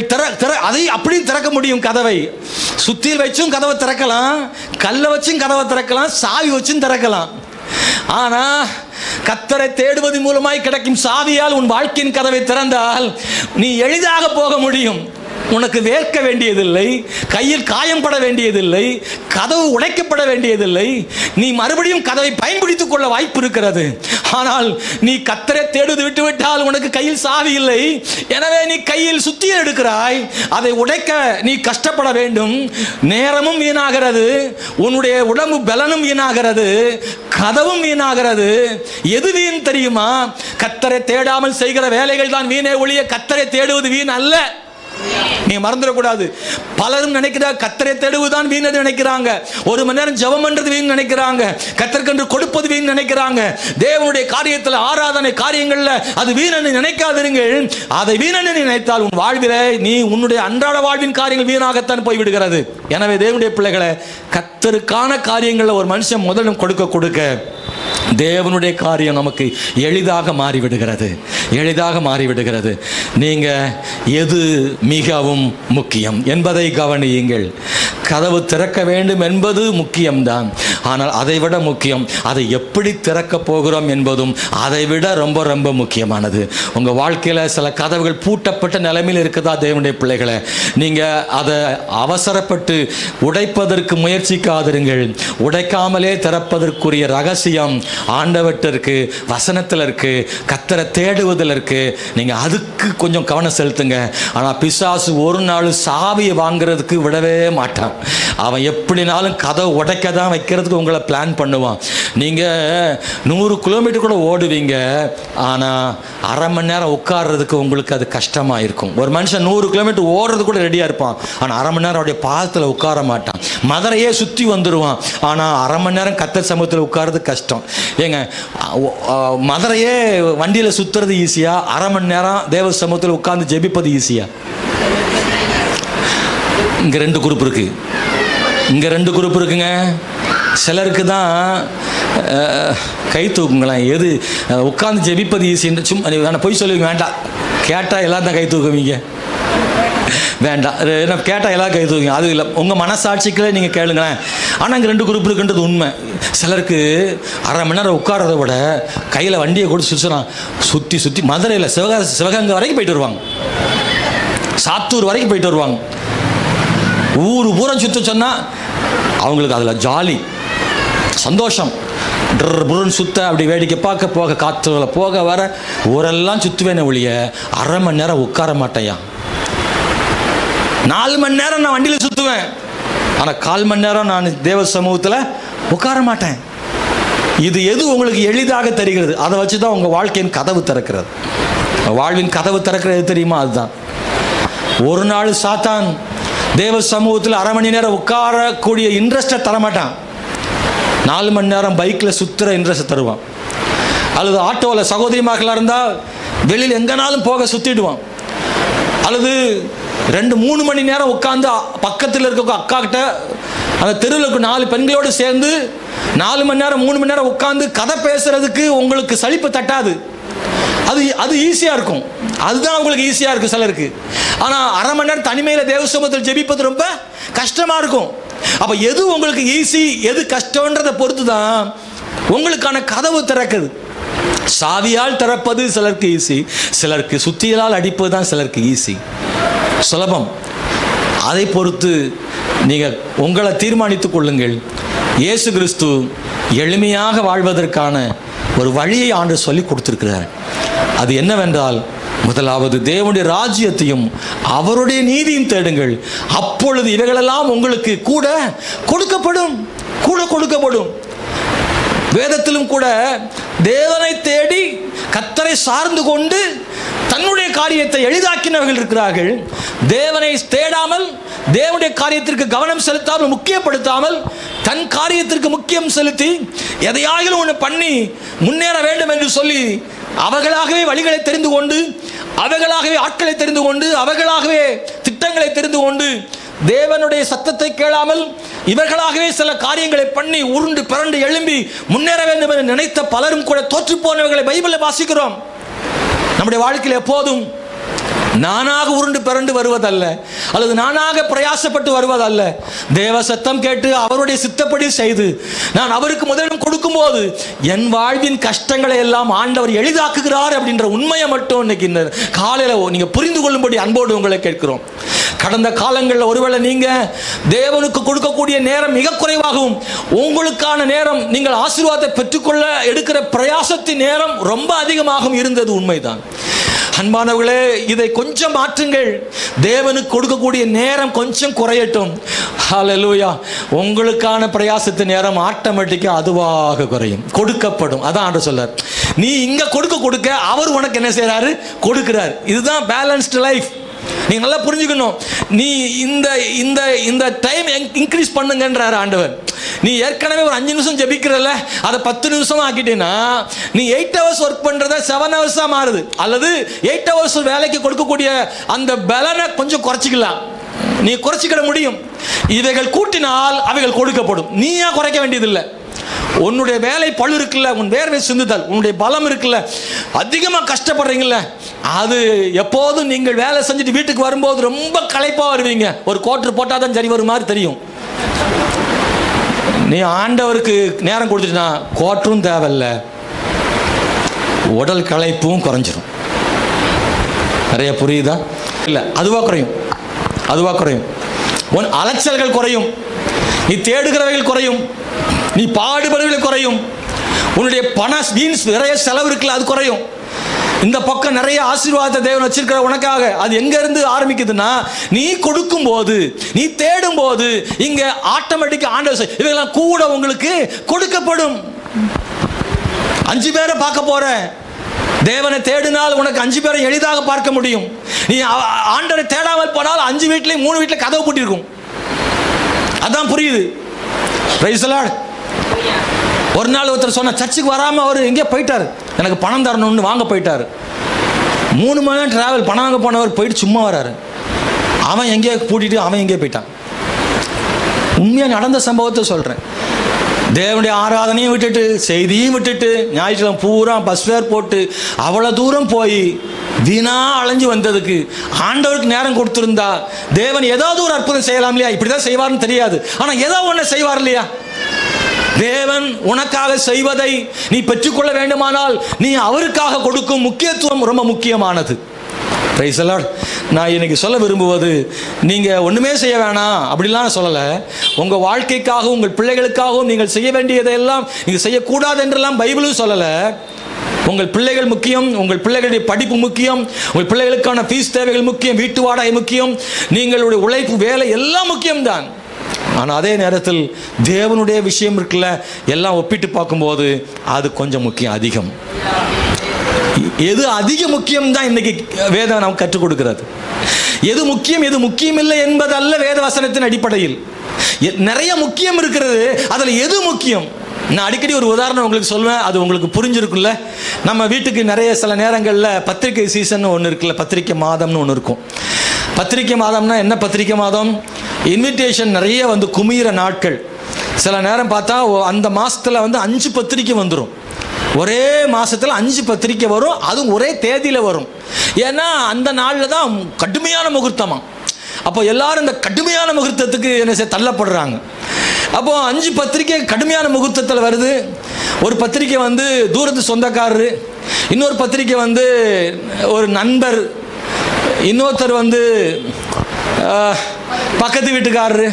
அதை அப்படி திறக்க முடியும் கதவை. சுத்தியல் வச்சும் கதவை திறக்கலாம், கல்லை வச்சும் கதவை திறக்கலாம், சாவி வச்சும் திறக்கலாம். ஆனா கர்த்தரை தேடுவது மூலமாய் கிடைக்கும் சாவியால் உன் வாழ்க்கையின் கதவை திறந்தால் நீ எளிதாக போக முடியும். உனக்கு வேர்க்க வேண்டியதில்லை, கையில் காயம்பட வேண்டியதில்லை, கதவு உடைக்கப்பட வேண்டியதில்லை. நீ மறுபடியும் கதவை பயன்படுத்திக் கொள்ள வாய்ப்பு இருக்கிறது. ஆனால் நீ கர்த்தரை தேடுவது விட்டுவிட்டால் உனக்கு கையில் சாவி இல்லை. எனவே நீ கையில் சுத்தியல் எடுக்கிறாய், அதை உடைக்க நீ கஷ்டப்பட வேண்டும். நேரமும் வீணாகிறது, உன்னுடைய உடம்பு பலனும் வீணாகிறது, கதவும் வீணாகிறது. எது வீண் தெரியுமா? கர்த்தரை தேடாமல் செய்கிற வேலைகள் தான் வீணே ஒழிய கர்த்தரை தேடுவது வீண் அல்ல. நீ மறந்துடக்கூடாது. பலரும் நினைக்கிறாங்க கர்த்தரை தேடுவதுதான் வீண் நினைக்கிறாங்க. ஒரு மணி நேரம் ஜெபம் பண்றது வீண் நினைக்கிறாங்க, கர்த்தருக்கு கொடுப்பது வீண் நினைக்கிறாங்க. தேவனுடைய காரியத்தில், ஆராதனை காரியங்கள்ல அது வீண் நினைக்காதிருங்கள். அதை வீண் நினைத்தால் உன் வாழ்வில நீ உன்னுடைய அன்றாட வாழ்வின் காரியங்கள் வீணாகத்தான் போய்விடுகிறது. எனவே தேவனுடைய பிள்ளைகளை, கர்த்தருக்கான காரியங்கள்ல ஒரு மனுஷன் முதலும் கொடுக்க தேவனுடைய காரியம் நமக்கு எளிதாக மாறிவிடுகிறது, எளிதாக மாறிவிடுகிறது. நீங்க எது மிகவும் முக்கியம் என்பதை கவனியுங்கள். கதவு திறக்க வேண்டும் என்பது முக்கியம்தான். ஆனால் அதை விட முக்கியம் அதை எப்படி திறக்க போகிறோம் என்பதும் அதை விட ரொம்ப ரொம்ப முக்கியமானது. உங்கள் வாழ்க்கையில் சில கதவுகள் பூட்டப்பட்ட நிலைமையில் இருக்குதா தேவனுடைய பிள்ளைகளை, நீங்கள் அதை அவசரப்பட்டு உடைப்பதற்கு முயற்சிக்காதிருங்கள். உடைக்காமலே திறப்பதற்குரிய ரகசியம் ஆண்டவர்கிட்ட இருக்கு, வசனத்தில் இருக்கு, கர்த்தரை தேடுவதில் இருக்கு. நீங்கள் அதுக்கு கொஞ்சம் கவனம் செலுத்துங்க. ஆனால் பிசாசு ஒரு நாள் சாவியை வாங்குறதுக்கு விடவே மாட்டான். அவன் எப்படினாலும் கதவை உடைக்க தான் வைக்கிறதுக்கு உங்களை பிளான் பண்ணுவான். நீங்கள் 100 கிலோமீட்டர் கூட ஓடுவீங்க, ஆனால் அரை மணி நேரம் உட்கார்றதுக்கு உங்களுக்கு அது கஷ்டமாக இருக்கும். ஒரு மனுஷன் 100 கிலோமீட்டர் ஓடுறது கூட ரெடியாக இருப்பான், ஆனால் அரை மணி நேரம் அவருடைய பாதத்தில் உட்கார மாட்டான். மதுரையே சுற்றி வந்துடுவான், ஆனால் அரை மணி நேரம் கர்த்தர் சமூகத்தில் உட்கார்றது கஷ்டம். ஏங்க, மதுரையே வண்டியில் சுற்றுறது ஈஸியா, அரை மணி நேரம் தேவ சமூகத்தில் உட்கார்ந்து ஜெபிப்பது ஈஸியா? இங்கே 2 குரூப் இருக்குது. இங்கே 2 குரூப் இருக்குங்க. சிலருக்கு தான் கை தூக்குங்களேன், எது உட்காந்து ஜெபிப்பது ஈஸின்னு சும்மா வேணா பொய் சொல்லுவீங்க. வேண்டாம், கேட்டால் எல்லாம் தான் கை தூக்குவீங்க. வேண்டாம், என்ன கேட்டால் எல்லாம் கை தூக்குவீங்க. அது இல்லை, உங்கள் மனசாட்சிக்குள்ளே நீங்கள் கேளுங்களேன். ஆனால் இங்கே 2 குரூப் இருக்குன்றது உண்மை. சிலருக்கு அரை மணி நேரம் உட்காரதை விட கையில் வண்டியை கூட சுற்றி சுற்றி மதுரையில் சிவகங்கை வரைக்கும் போயிட்டு வருவாங்க, சாத்தூர் வரைக்கும் போயிட்டு வருவாங்க. ஊர் பூரம் சுற்ற சொன்னால் அவங்களுக்கு அதில் ஜாலி, சந்தோஷம். புறன் சுத்த அப்படி வேடிக்கை பார்க்க போக, காற்றுல போக வர ஊரெல்லாம் சுற்றுவேனே ஒழிய அரை மணி நேரம் உட்கார மாட்டேயா. 4 மணி நேரம் நான் வண்டியில் சுற்றுவேன், ஆனால் 1/4 மணி நேரம் நான் தேவ சமூகத்தில் உட்கார மாட்டேன். இது எது உங்களுக்கு எளிதாக தெரிகிறது, அதை வச்சு தான் உங்கள் வாழ்க்கையின் கதவு திறக்கிறது. வாழ்வின் கதவு திறக்கிறது தெரியுமா? அதுதான். ஒரு நாள் சாத்தான் தேவ சமூகத்தில் அரை மணி நேரம் உட்காரக்கூடிய இன்ட்ரெஸ்ட்டை தரமாட்டான். 4 மணி நேரம் பைக்கில் சுற்றுற இன்ட்ரெஸ்ட்டை தருவான். அல்லது ஆட்டோவில் சகோதரிமார்களாக இருந்தால் வெளியில் எங்கேனாலும் போக சுற்றிடுவான். அல்லது 2-3 மணி நேரம் உட்காந்து பக்கத்தில் இருக்க அக்கா கிட்ட அந்த தெருவில் 4 பெண்களோடு சேர்ந்து 4 மணி நேரம் 3 மணி நேரம் உட்காந்து கதை பேசுறதுக்கு உங்களுக்கு சலிப்பு தட்டாது. அது ஈஸியாக இருக்கும், அதுதான் உங்களுக்கு ஈஸியாக இருக்கும் சிலருக்கு. ஆனால் அரை மணி நேரம் தனிமையில் தேவ சமூகத்தில் ஜெபிப்பது ரொம்ப கஷ்டமாக இருக்கும். அப்போ எது உங்களுக்கு ஈஸி, எது கஷ்டன்றதை பொறுத்து தான் உங்களுக்கான கதவு திறக்குது. சாவியால் திறப்பது சிலருக்கு ஈஸி, சிலருக்கு சுத்தியலால் அடிப்பது தான் சிலருக்கு ஈஸி, சுலபம். அதை பொறுத்து நீங்கள் உங்களை தீர்மானித்துக் கொள்ளுங்கள். இயேசு கிறிஸ்து எளிமையாக வாழ்வதற்கான ஒரு வழியை ஆண்டவர் சொல்லி கொடுத்திருக்கிறார். அது என்னவென்றால், முதலாவது தேவனுடைய ராஜ்யத்தையும் அவருடைய நீதியும் தேடுங்கள், அப்பொழுது இவைகளெல்லாம் உங்களுக்கு கூட கொடுக்கப்படும். வேதத்திலும் கூட தேவனை தேடி கர்த்தரை சார்ந்து கொண்டு தன்னுடைய காரியத்தை எளிதாக்கினவர்கள் இருக்கிறார்கள். தேவனை தேடாமல், தேவனுடைய காரியத்திற்கு கவனம் செலுத்தாமல், முக்கியப்படுத்தாமல், தன் காரியத்திற்கு முக்கியம் செலுத்தி எதையாகிலும் ஒன்று பண்ணி முன்னேற வேண்டும் என்று சொல்லி அவர்களாகவே வழிகளை தெரிந்து கொண்டு, அவர்களாகவே ஆட்களை தெரிந்து கொண்டு, அவர்களாகவே திட்டங்களை தெரிந்து கொண்டு, தேவனுடைய சத்தத்தை கேளாமல் இவர்களாகவே சில காரியங்களை பண்ணி உருண்டு பிறண்டு எழும்பி முன்னேற வேண்டும் என்று நினைத்த பலரும் கூட தோற்று போனவர்களை பைபிளில் வாசிக்கிறோம். நம்முடைய வாழ்க்கையில் எப்போதும் நானாக உருண்டு பிறண்டு வருவதல்ல, அல்லது நானாக பிரயாசப்பட்டு வருவதல்ல. தேவ சத்தம் கேட்டு அவருடைய சித்தப்படி செய்து நான் அவருக்கு முதலிடம் கொடுக்கும்போது என் வாழ்வின் கஷ்டங்களை எல்லாம் ஆண்டவர் எளிதாக்குகிறார் அப்படின்ற உண்மையை மட்டும் இன்னைக்கு இந்த காலையில் நீங்கள் புரிந்து கொள்ளும்படி அன்போடு உங்களை கேட்கிறோம். கடந்த காலங்களில் ஒருவேளை நீங்கள் தேவனுக்கு கொடுக்கக்கூடிய நேரம் மிக குறைவாகவும், உங்களுக்கான நேரம் நீங்கள் ஆசீர்வாதத்தை பெற்றுக்கொள்ள எடுக்கிற பிரயாசத்தின் நேரம் ரொம்ப அதிகமாகவும் இருந்தது உண்மைதான். அன்பானவர்களே, இதை கொஞ்சம் மாற்றுங்கள். தேவனுக்கு கொடுக்கக்கூடிய நேரம் கொஞ்சம் குறையட்டும். ஹல்லேலூயா. உங்களுக்கான பிரயாசத்தின் நேரம் ஆட்டோமேட்டிக்காக அதுவாக குறையும், கொடுக்கப்படும். அதான் ஆண்டவர் சொல்றார். நீ இங்க கொடுக்க அவர் உனக்கு என்ன செய்யறாரு? கொடுக்கிறார். இதுதான் பேலன்ஸ்டு லைஃப். நீங்க நல்லா புரிஞ்சுக்கணும். நீ இந்த டைம் இன்க்ரீஸ் பண்ணுங்கன்றார் ஆண்டவர். நீ ஏற்கனவே ஒரு 5 நிமிஷம் ஜெபிக்கிறல்ல, அதை 10 நிமிஷம் ஆக்கிட்டீங்கன்னா நீ 8 hours ஒர்க் பண்றத 7 hours மாறுது. அல்லது 8 hours வேலைக்கு கொடுக்கக்கூடிய அந்த பலனை கொஞ்சம் குறைச்சிக்கலாம். நீ குறைச்சிக்கிட முடியும். இவைகள் கூட்டினால் அவைகள் கொடுக்கப்படும். நீயா குறைக்க வேண்டியதில்லை. உன்னுடைய வேலை பழு இருக்குல்ல, உன் வேர்வை சிந்துதல், உன்னுடைய பலம் இருக்குல்ல, அதிகமாக கஷ்டப்படுறீங்கல்ல, அது எப்போதும் நீங்கள் வேலை செஞ்சுட்டு வீட்டுக்கு வரும்போது ரொம்ப களைப்பாக வருவீங்க. ஒரு கோட்டர் போட்டால் தான் சரி வரும் மாதிரி தெரியும். நீ ஆண்டவருக்கு நேரம் கொடுத்துட்டுனா கோற்றும் தேவையில்லை, உடல் களைப்பும் குறைஞ்சிரும். நிறைய புரியுதா? இல்லை, அதுவாக குறையும், அதுவாக குறையும். உன் அலைச்சல்கள் குறையும், நீ தேடுகிறவைகள் குறையும், நீ பாடுபடுவர்கள் குறையும், உன்னுடைய பண மீன்ஸ் நிறைய செலவு இருக்குல்ல அது குறையும். இந்த பக்கம் நிறைய ஆசீர்வாதத்தை தேவன் வச்சிருக்கிற உனக்காக. அது எங்க இருந்து ஆரம்பிக்குதுன்னா, நீ கொடுக்கும் போது, நீ தேடும் போது, இங்க ஆட்டோமேட்டிக்கா ஆண்டவர் இவையெல்லாம் கூட உங்களுக்கு கொடுக்கப்படும். 5 பேரை பார்க்க போற, தேவனை தேடினால் உனக்கு 5 பேரை எளிதாக பார்க்க முடியும். நீ ஆண்டவரை தேடாமல் போனால் 5 வீட்லயும் 3 வீட்டில் கதவு பூட்டிருக்கும். அதான் புரியுது. Praise the Lord. ஒரு நாள் ஒருத்தர் சொன்ன, சர்ச்சுக்கு வராமல் அவர் எங்கேயோ போயிட்டார், எனக்கு பணம் தரணும்னு வாங்க போயிட்டார். 3 மணி நேரம் டிராவல், பணம் வாங்க போனவர் போயிட்டு சும்மா வராரு. அவன் எங்கேயோ பூட்டிட்டு அவன் எங்கேயோ போயிட்டான். உண்மையாக நடந்த சம்பவத்தை சொல்கிறேன். தேவனுடைய ஆராதனையும் விட்டுட்டு, செய்தியும் விட்டுட்டு, ஞாயிற்றுக்கிழமை பூரா பஸ் ஃபேர் போட்டு அவ்வளோ தூரம் போய் வீணா அலைஞ்சு வந்ததுக்கு ஆண்டவருக்கு நேரம் கொடுத்துருந்தா தேவன் ஏதாவது ஒரு அற்புதம் செய்யலாம் இல்லையா? இப்படி தான் செய்வார்னு தெரியாது, ஆனால் ஏதோ ஒன்று செய்வார் இல்லையா? தேவன் உனக்காக செய்வதை நீ பெற்றுக்கொள்ள வேண்டுமானால் நீ அவருக்காக கொடுக்கும் முக்கியத்துவம் ரொம்ப முக்கியமானது. Praise the Lord. நான் இன்னைக்கு சொல்ல விரும்புவது, நீங்கள் ஒன்றுமே செய்ய வேணாம் அப்படிலாம் சொல்லலை. உங்கள் வாழ்க்கைக்காகவும் உங்கள் பிள்ளைகளுக்காகவும் நீங்கள் செய்ய வேண்டியதையெல்லாம் நீங்கள் செய்யக்கூடாது என்றெல்லாம் பைபிளும் சொல்லலை. உங்கள் பிள்ளைகள் முக்கியம், உங்கள் பிள்ளைகளுடைய படிப்பு முக்கியம், உங்கள் பிள்ளைகளுக்கான ஃபீஸ் தேவைகள் முக்கியம், வீட்டு வாடகை முக்கியம், நீங்களுடைய உழைப்பு வேலை எல்லாம் முக்கியம்தான். ஆனால் அதே நேரத்தில் தேவனுடைய விஷயம் இருக்குல்ல, எல்லாம் ஒப்பிட்டு பார்க்கும்போது அது கொஞ்சம் முக்கியம், அதிகம். எது அதிக முக்கியம் தான் இன்னைக்கு வேதம் நமக்கு கற்றுக் கொடுக்கிறது. எது முக்கியம் எது முக்கியம் இல்லை என்பதல்ல வேத வசனத்தின் அடிப்படையில். நிறைய முக்கியம் இருக்கிறது, அதில் எது முக்கியம்? நான் அடிக்கடி ஒரு உதாரணம் உங்களுக்கு சொல்லுவேன், அது உங்களுக்கு புரிஞ்சிருக்குல்ல. நம்ம வீட்டுக்கு நிறைய சில நேரங்களில் பத்திரிக்கை சீசன் ஒன்று இருக்குல்ல, பத்திரிக்கை மாதம்னு ஒன்று இருக்கும். பத்திரிக்கை மாதம்னா என்ன? பத்திரிக்கை மாதம் இன்விடேஷன் நிறைய வந்து குமிகிற நாட்கள். சில நேரம் பார்த்தா அந்த மாதத்தில் வந்து 5 பத்திரிக்கை வந்துடும். ஒரே மாதத்தில் 5 பத்திரிக்கை வரும், அதுவும் ஒரே தேதியில் வரும். ஏன்னா அந்த நாளில் தான் கடுமையான முகூர்த்தமாக. அப்போ எல்லாரும் இந்த கடுமையான முகூர்த்தத்துக்கு என்ன தள்ளப்படுறாங்க. அப்போது 5 பத்திரிக்கை கடுமையான முகூர்த்தத்தில் வருது. ஒரு பத்திரிக்கை வந்து தூரத்து சொந்தக்காரரு, இன்னொரு பத்திரிக்கை வந்து ஒரு நண்பர், இன்னொருத்தர் வந்து பக்கத்து வீட்டுக்காரரு,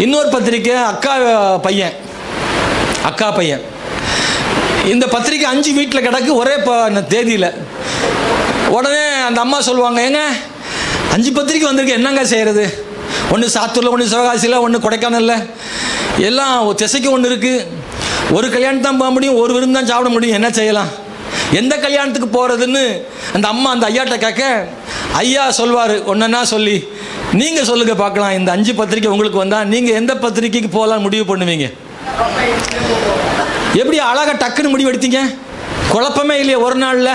இன்னொரு பத்திரிக்கை அக்கா பையன். இந்த பத்திரிக்கை 5 வீட்டில் கிடக்கு ஒரே தேதியில். உடனே அந்த அம்மா சொல்லுவாங்க, ஏங்க 5 பத்திரிக்கை வந்திருக்கு, என்னங்க செய்கிறது? ஒன்று சாத்தூரில், ஒன்று சிவகாசியில், ஒன்று கொடைக்கானலில், எல்லாம் திசைக்கு ஒன்று இருக்குது. ஒரு கல்யாணம் தான் போக முடியும், ஒரு விருந்து தான் சாப்பிட முடியும், என்ன செய்யலாம்? எந்த கல்யாணத்துக்கு போகிறதுன்னு அந்த அம்மா அந்த ஐயாட்ட கேட்க, ஐயா சொல்வார் ஒன்றா சொல்லி, நீங்கள் சொல்லுங்க பார்க்கலாம், இந்த 5 பத்திரிக்கை உங்களுக்கு வந்தால் நீங்கள் எந்த பத்திரிக்கைக்கு போகலான்னு முடிவு பண்ணுவீங்க? எப்படி அழகாக டக்குன்னு முடிவு எடுத்தீங்க? குழப்பமே இல்லையா ஒரு நாளில்?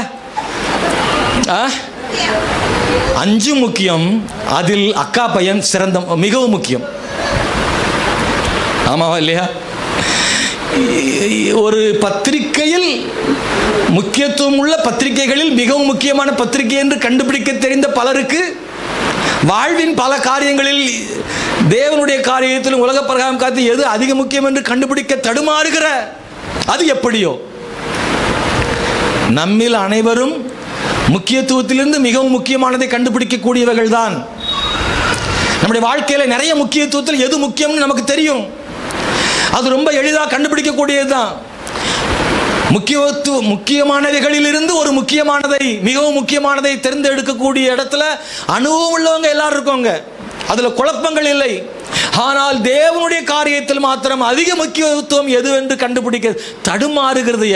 5 முக்கியம், அதில் அக்கா பையன் சிறந்த மிகவும் முக்கியம். ஆமாவா இல்லையா? ஒரு பத்திரிகையில் முக்கியத்துவம் உள்ள பத்திரிகைகளில் மிகவும் முக்கியமான பத்திரிகை என்று கண்டுபிடிக்க தெரிந்த பலருக்கு வாழ்வின் பல காரியங்களில் தேவனுடைய காரியத்திலும் உலக பிரகாரம் காத்து எது அதிக முக்கியம் என்று கண்டுபிடிக்க தடுமாறுகிற அது எப்படியோ, நம்மில் அனைவரும் முக்கியத்துவத்திலிருந்து மிகவும் முக்கியமானதை கண்டுபிடிக்கக்கூடியவர்கள் தான். நம்முடைய வாழ்க்கையில் நிறைய முக்கியத்துவத்தில் எது முக்கியம்னு நமக்கு தெரியும். அது ரொம்ப எளிதாக கண்டுபிடிக்கக்கூடியது தான். முக்கியமானவைகளிலிருந்து ஒரு முக்கியமானதை, மிகவும் முக்கியமானதை தேர்ந்தெடுக்கக்கூடிய இடத்துல அனுபவம் உள்ளவங்க எல்லாரும் இருக்கோங்க, அதில் குழப்பங்கள் இல்லை. ஆனால் தேவனுடைய காரியத்தில் மாத்திரம் அதிக முக்கியத்துவம் எது என்று கண்டுபிடிக்க தடுமாறுகிறது.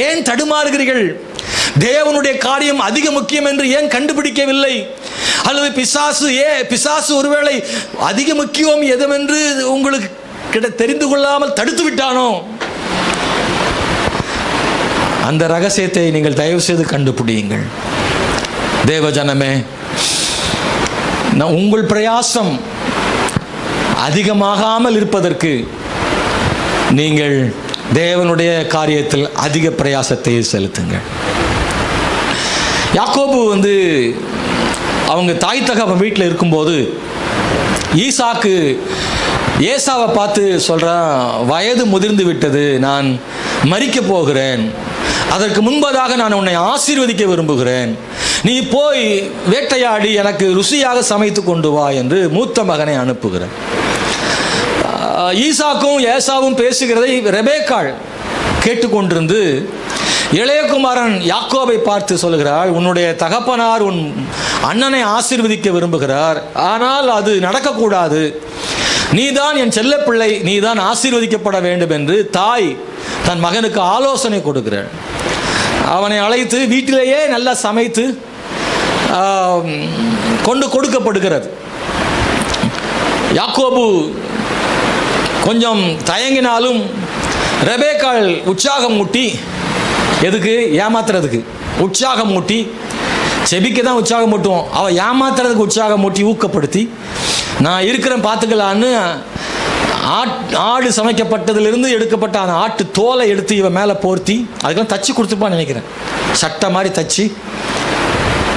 ஏன் தடுமாறுகிறீர்கள்? தேவனுடைய காரியம் அதிக முக்கியம் என்று ஏன் கண்டுபிடிக்கவில்லை? அல்லது பிசாசு ஒருவேளை அதிக முக்கியம் எதுவென்று உங்களுக்கு தெரிந்து கொள்ளாமல் தடுத்து விட்டானோ? அந்த ரகசியத்தை நீங்கள் தயவு செய்து கண்டுபிடியுங்கள். தேவஜனமே, உங்கள் பிரயாசம் அதிகமாகாமல் இருப்பதற்கு நீங்கள் தேவனுடைய காரியத்தில் அதிக பிரயாசத்தை செலுத்துங்கள். யாக்கோபு வந்து அவங்க தாய் தகப்பன் வீட்டில் இருக்கும்போது ஈசாக்கு ஏசாவை பார்த்து சொல்கிறான், வயது முதிர்ந்து விட்டது, நான் மரிக்க போகிறேன், அதற்கு முன்பதாக நான் உன்னை ஆசீர்வதிக்க விரும்புகிறேன், நீ போய் வேட்டையாடி எனக்கு ருசியாக சமைத்து கொண்டு வா என்று மூத்த மகனை அனுப்புகிறேன். ஈசாக்கும் ஏசாவும் பேசுகிறதை ரெபேக்காள் கேட்டுக்கொண்டிருந்து இளையகுமாரன் யாக்கோபை பார்த்து சொல்கிறாள், உன்னுடைய தகப்பனார் உன் அண்ணனை ஆசீர்வதிக்க விரும்புகிறார், ஆனால் அது நடக்கக்கூடாது, நீதான் என் செல்ல பிள்ளை, நீதான் ஆசீர்வதிக்கப்பட வேண்டும் என்று தாய் தன் மகனுக்கு ஆலோசனை கொடுக்கிறாள். அவனை அழைத்து வீட்டிலேயே நல்லா சமைத்து கொண்டு கொடுக்கப்படுகிறது. யாக்கோபு கொஞ்சம் தயங்கினாலும் ரெபேக்காள் உற்சாகம் மூட்டி, எதுக்கு? ஏமாத்துறதுக்கு உற்சாகம் மூட்டி, செபிக்க தான் உற்சாகம் மூட்டுவோம், அவள் ஏமாத்துறதுக்கு உற்சாகம் மூட்டி ஊக்கப்படுத்தி, நான் இருக்கிறேன் பார்த்துக்கலான்னு ஆடு சமைக்கப்பட்டதிலிருந்து எடுக்கப்பட்ட அந்த ஆட்டு தோலை எடுத்து இவன் மேலே போர்த்தி, அதுக்கெல்லாம் தச்சு கொடுத்துப்பான்னு நினைக்கிறேன், சட்டை மாதிரி தச்சு.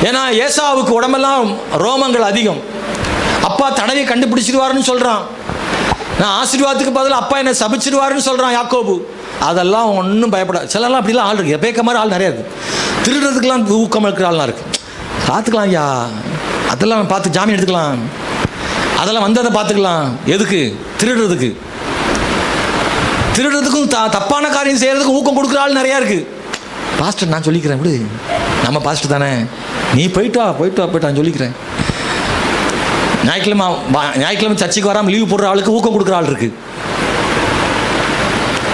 ஏன்னா ஏசாவுக்கு உடம்பெல்லாம் ரோமங்கள் அதிகம், அப்பா தடவை கண்டுபிடிச்சிடுவாருன்னு சொல்கிறான், நான் ஆசீர்வாதத்துக்கு பதில் அப்பா என்னை சபிச்சிடுவாருன்னு சொல்கிறான் யாக்கோபு. அதெல்லாம் ஒன்றும் பயப்படாது. சிலர்லாம் அப்படிலாம் ஆள் இருக்குது, எப்பேக்க மாதிரி ஆள் நிறையா இருக்குது, திருடுறதுக்கெல்லாம் ஊக்கம் இருக்கிற ஆள்லாம் இருக்குது. பார்த்துக்கலாம் ஐயா, அதெல்லாம் பார்த்து ஜாமீன் எடுத்துக்கலாம், அதெல்லாம் வந்ததை பார்த்துக்கலாம். எதுக்கு? திருடுறதுக்கு. திருடுறதுக்கும் தப்பான காரியம் செய்கிறதுக்கும் ஊக்கம் கொடுக்குற ஆள் நிறையா இருக்குது. பாஸ்டர் நான் சொல்லிக்கிறேன், விடு, நம்ம பாஸ்டர் தானே, நீ போயிட்டு வா நான் சொல்லிக்கிறேன். ஞாயிற்றுக்கிழமை சர்ச்சைக்கு வராமல் லீவு போடுற ஆளுக்கு ஊக்கம் கொடுக்குற ஆள் இருக்குது,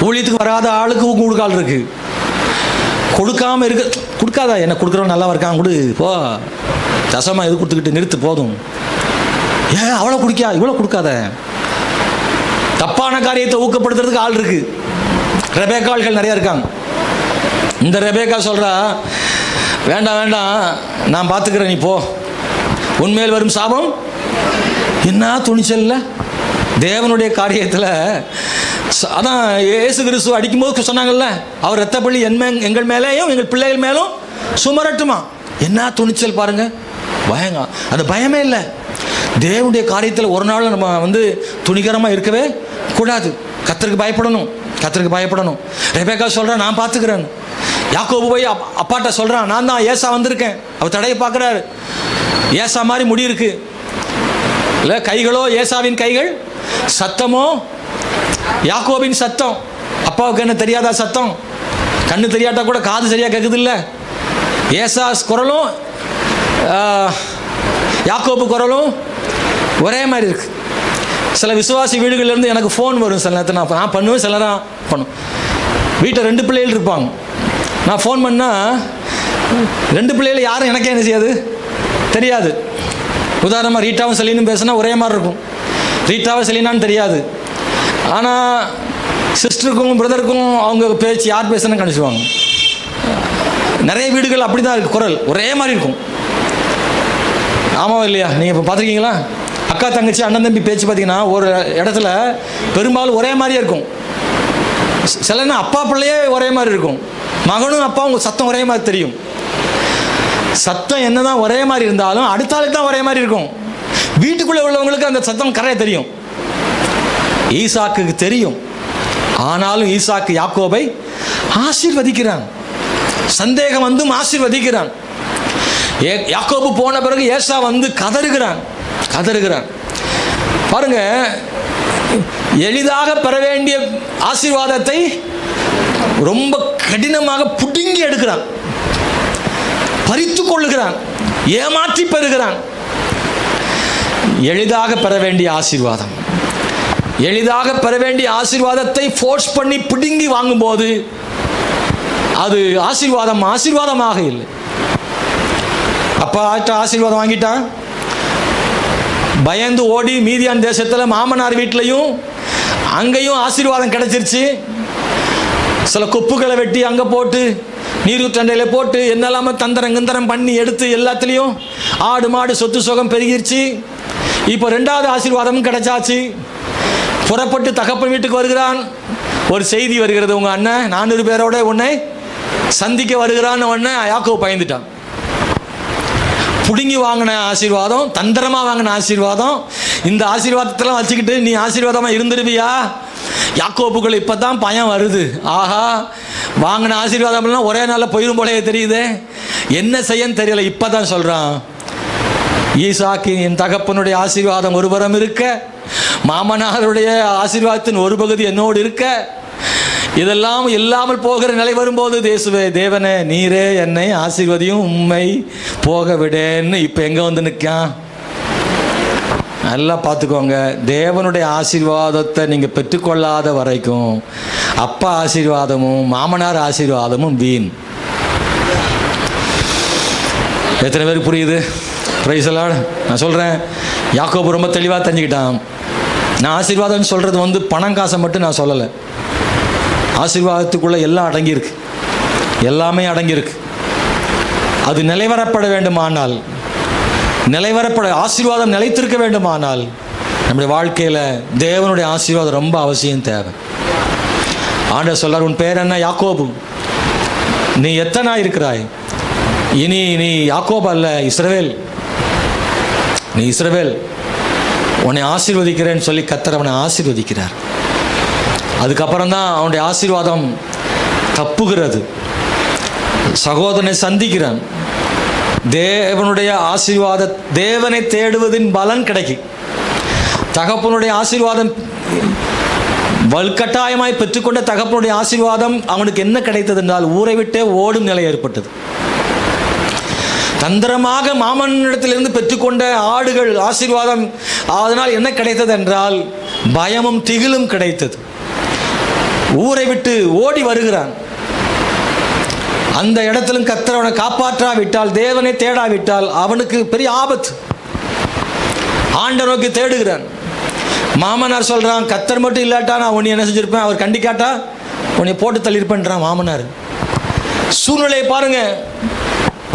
ஊழியத்துக்கு வராத ஆளுக்கு ஊக்கம் கொடுக்க ஆள் இருக்குது. கொடுக்காமல் கொடுக்காதா, என்ன கொடுக்குறவன் நல்லா இருக்கான், கொடு போ, தசமாக எது கொடுத்துக்கிட்டு நிறுத்து போதும், ஏன் அவ்வளோ குடிக்கா இவ்வளோ கொடுக்காத. தப்பான காரியத்தை ஊக்கப்படுத்துறதுக்கு ஆள் இருக்கு, ரெபேக்காள்கள் நிறையா இருக்காங்க. இந்த ரெபேக்கா சொல்கிறா, வேண்டாம் நான் பார்த்துக்கிறேன், நீ போ, உன்மேல் வரும் சாபம் என்ன துணிச்சல்ல. தேவனுடைய காரியத்தில் அதான் இயேசு கிறிஸ்து அடிக்கும்போது சொன்னாங்கல்ல, அவர் ரத்தப்பள்ளி எங்கள் மேலேயும் எங்கள் பிள்ளைகள் மேலும் சுமரட்டுமா. என்ன துணிச்சல் பாருங்க, பயங்க, அந்த பயமே இல்லை. தேவனுடைய காரியத்தில் ஒரு நாள் நம்ம துணிகரமாக இருக்கவே கூடாது, கர்த்தருக்கு பயப்படணும். ரெபேக்கா சொல்கிறேன், நான் பார்த்துக்கிறேன். யாக்கோபு போய் அப்பாட்ட சொல்கிறான், நான் தான் ஏசா வந்திருக்கேன். அவர் தடையை பார்க்குறாரு, ஏசா மாதிரி முடி இருக்கு இல்லை, கைகளோ ஏசாவின் கைகள், சத்தமோ யாக்கோபின் சத்தம். அப்பாவுக்கு என்ன தெரியாதா சத்தம்? கண்ணு தெரியாட்டா கூட காது சரியாக கேட்குது இல்லை. ஏசா குரலும் யாக்கோபு குரலும் ஒரே மாதிரி இருக்கு. சில விசுவாசி வீடுகள்லேருந்து எனக்கு ஃபோன் வரும், சில நேரத்தில் நான் பண்ணுவேன், சில நேரம் பண்ணும். வீட்டில் 2 பிள்ளைகள் இருப்பாங்க, நான் ஃபோன் பண்ணால் 2 பிள்ளைகள் யாரும் எனக்கே என்ன செய்யாது தெரியாது. உதாரணமாக ரீட்டாவும் செலினும் பேசுனா ஒரே மாதிரி இருக்கும், ரீட்டாவை செலினான்னு தெரியாது. ஆனால் சிஸ்டருக்கும் பிரதருக்கும் அவங்க பேச்சு யார் பேசுன்னு கணிச்சுவாங்க. நிறைய வீடுகள் அப்படி தான் இருக்குது, குரல் ஒரே மாதிரி இருக்கும். ஆமாம் இல்லையா? நீங்கள் இப்போ பார்த்துருக்கீங்களா? அக்கா தங்கச்சி அண்ணன் தம்பி பேச்சு பார்த்தீங்கன்னா ஒரு இடத்துல பெரும்பாலும் ஒரே மாதிரியே இருக்கும். சிலன்னா அப்பா பிள்ளையே ஒரே மாதிரி இருக்கும், மகனும் அப்பாவும் சத்தம் ஒரே மாதிரி தெரியும். சத்தம் என்னதான் ஒரே மாதிரி இருந்தாலும் அடுத்த ஆளுக்கு தான் ஒரே மாதிரி இருக்கும். வீட்டுக்குள்ளே உள்ளவங்களுக்கு அந்த சத்தம் கரையாக தெரியும். ஈசாக்குக்கு தெரியும், ஆனாலும் ஈசாக்கு யாக்கோபை ஆசீர்வதிக்கிறான், சந்தேகம் வந்தும் ஆசீர்வதிக்கிறான். யாக்கோபு போன பிறகு ஏசா கதறுகிறான். பாருங்க, எளிதாக பெற வேண்டிய ஆசீர்வாதத்தை ரொம்ப கடினமாக புடுங்கி எடுக்கிறான், பறித்து கொள்ளுகிறான், ஏமாற்றி பெறுகிறான். எளிதாக பெற வேண்டிய ஆசீர்வாதம், எளிதாக பெற வேண்டிய ஆசீர்வாதத்தை ஃபோர்ஸ் பண்ணி பிடுங்கி வாங்கும்போது அது ஆசீர்வாதமாக இல்லை. அப்பா ஆசீர்வாதம் வாங்கிட்டான், பயந்து ஓடி மீதியான் தேசத்தில் மாமனார் வீட்லையும் அங்கேயும் ஆசீர்வாதம் கிடைச்சிருச்சு. சில கொப்புகளை வெட்டி அங்கே போட்டு நீரூற்றண்டையில் போட்டு என்னெல்லாம தந்திரம் பண்ணி எடுத்து எல்லாத்துலேயும் ஆடு மாடு சொத்து சுகம் பெருகிருச்சு. இப்போ 2வது ஆசீர்வாதமும் கிடைச்சாச்சு. புறப்பட்டு தகப்பன் வீட்டுக்கு வருகிறான். ஒரு செய்தி வருகிறது, உங்கள் அண்ணன் 400 பேரோட உன்னை சந்திக்க வருகிறான்னு. உடனே யாக்கோபு பயந்துட்டான். புடுங்கி வாங்கின ஆசீர்வாதம், தந்திரமாக வாங்கின ஆசீர்வாதம். இந்த ஆசீர்வாதத்தெல்லாம் வச்சுக்கிட்டு நீ ஆசீர்வாதமாக இருந்துருவியா? யாக்கோபுக்குள்ள இப்போ தான் பயம் வருது. ஆஹா, வாங்கின ஆசீர்வாதம்லாம் ஒரே நாளில் போயிடும் போலே தெரியுது, என்ன செய்யன்னு தெரியல. இப்போ தான் சொல்கிறான், ஈசாக்கு என் தகப்பனுடைய ஆசீர்வாதம் ஒரு புறம் இருக்க, மாமனாருடைய ஆசீர்வாதத்தின் ஒரு பகுதி என்னோடு இருக்க, இதெல்லாம் இல்லாமல் போகிற நிலை வரும்போது தேவனே நீரே என்னை ஆசீர்வதியும், உண்மை போக விடேன்னு இப்போ எங்கே வந்து நிற்கான்? நல்லா பார்த்துக்கோங்க, தேவனுடைய ஆசீர்வாதத்தை நீங்கள் பெற்றுக்கொள்ளாத வரைக்கும் அப்பா ஆசீர்வாதமும் மாமனார் ஆசீர்வாதமும் வீண். எத்தனை பேருக்கு புரியுது? Praise the Lord. நான் சொல்கிறேன், யாக்கோபு ரொம்ப தெளிவாக தெரிஞ்சுக்கிட்டான். நான் ஆசீர்வாதம்னு சொல்கிறது பணம் காசை மட்டும் நான் சொல்லலை. ஆசீர்வாதத்துக்குள்ளே எல்லாம் அடங்கியிருக்கு, எல்லாமே அடங்கியிருக்கு. அது நிலைவரப்பட வேண்டுமானால், ஆசீர்வாதம் நிலைத்திருக்க வேண்டுமானால் நம்முடைய வாழ்க்கையில் தேவனுடைய ஆசீர்வாதம் ரொம்ப அவசியம் தேவை. ஆண்டவர் சொல்றார், உன் பேர் என்ன? யாக்கோபு. நீ எத்தனை இருக்கிறாய்? இனி நீ யாக்கோபு அல்ல, இஸ்ரவேல். நீ இஸ்ரவேல். உன்னை ஆசீர்வதிக்கிறேன்னு சொல்லி கர்த்தர் அவனை ஆசீர்வதிக்கிறார். அதுக்கப்புறம் தான் அவனுடைய ஆசீர்வாதம் தப்புகிறது. சகோதரனை சந்திக்கிறான். தேவனுடைய ஆசீர்வாத, தேவனை தேடுவதின் பலன் கிடைக்கும். தகப்பனுடைய ஆசீர்வாதம் வல்கட்டாயமாய் பெற்றுக்கொண்ட தகப்பனுடைய ஆசீர்வாதம் அவனுக்கு என்ன கிடைத்தது என்றால் ஊரை விட்டே ஓடும் நிலை ஏற்பட்டது. தந்திரமாக மாமனிடத்திலிருந்து பெற்றுக்கொண்ட ஆடுகள் ஆசீர்வாதம், அதனால் என்ன கிடைத்தது என்றால் பயமும் திகிலும் கிடைத்தது. ஊரை விட்டு ஓடி வருகிறான். அந்த இடத்திலும் கர்த்தர் அவனை காப்பாற்றாவிட்டால், தேவனை தேடாவிட்டால் அவனுக்கு பெரிய ஆபத்து. ஆண்டவரை நோக்கி தேடுகிறான். மாமனார் சொல்றான், கர்த்தர் மட்டும் இல்லாட்டா நான் உன்னை என்ன செஞ்சிருப்பேன், அவர் கண்டிக்காட்டா உன்னை போட்டு தள்ளியிருப்பேன்றான் மாமனார். சூழ்நிலையை பாருங்க,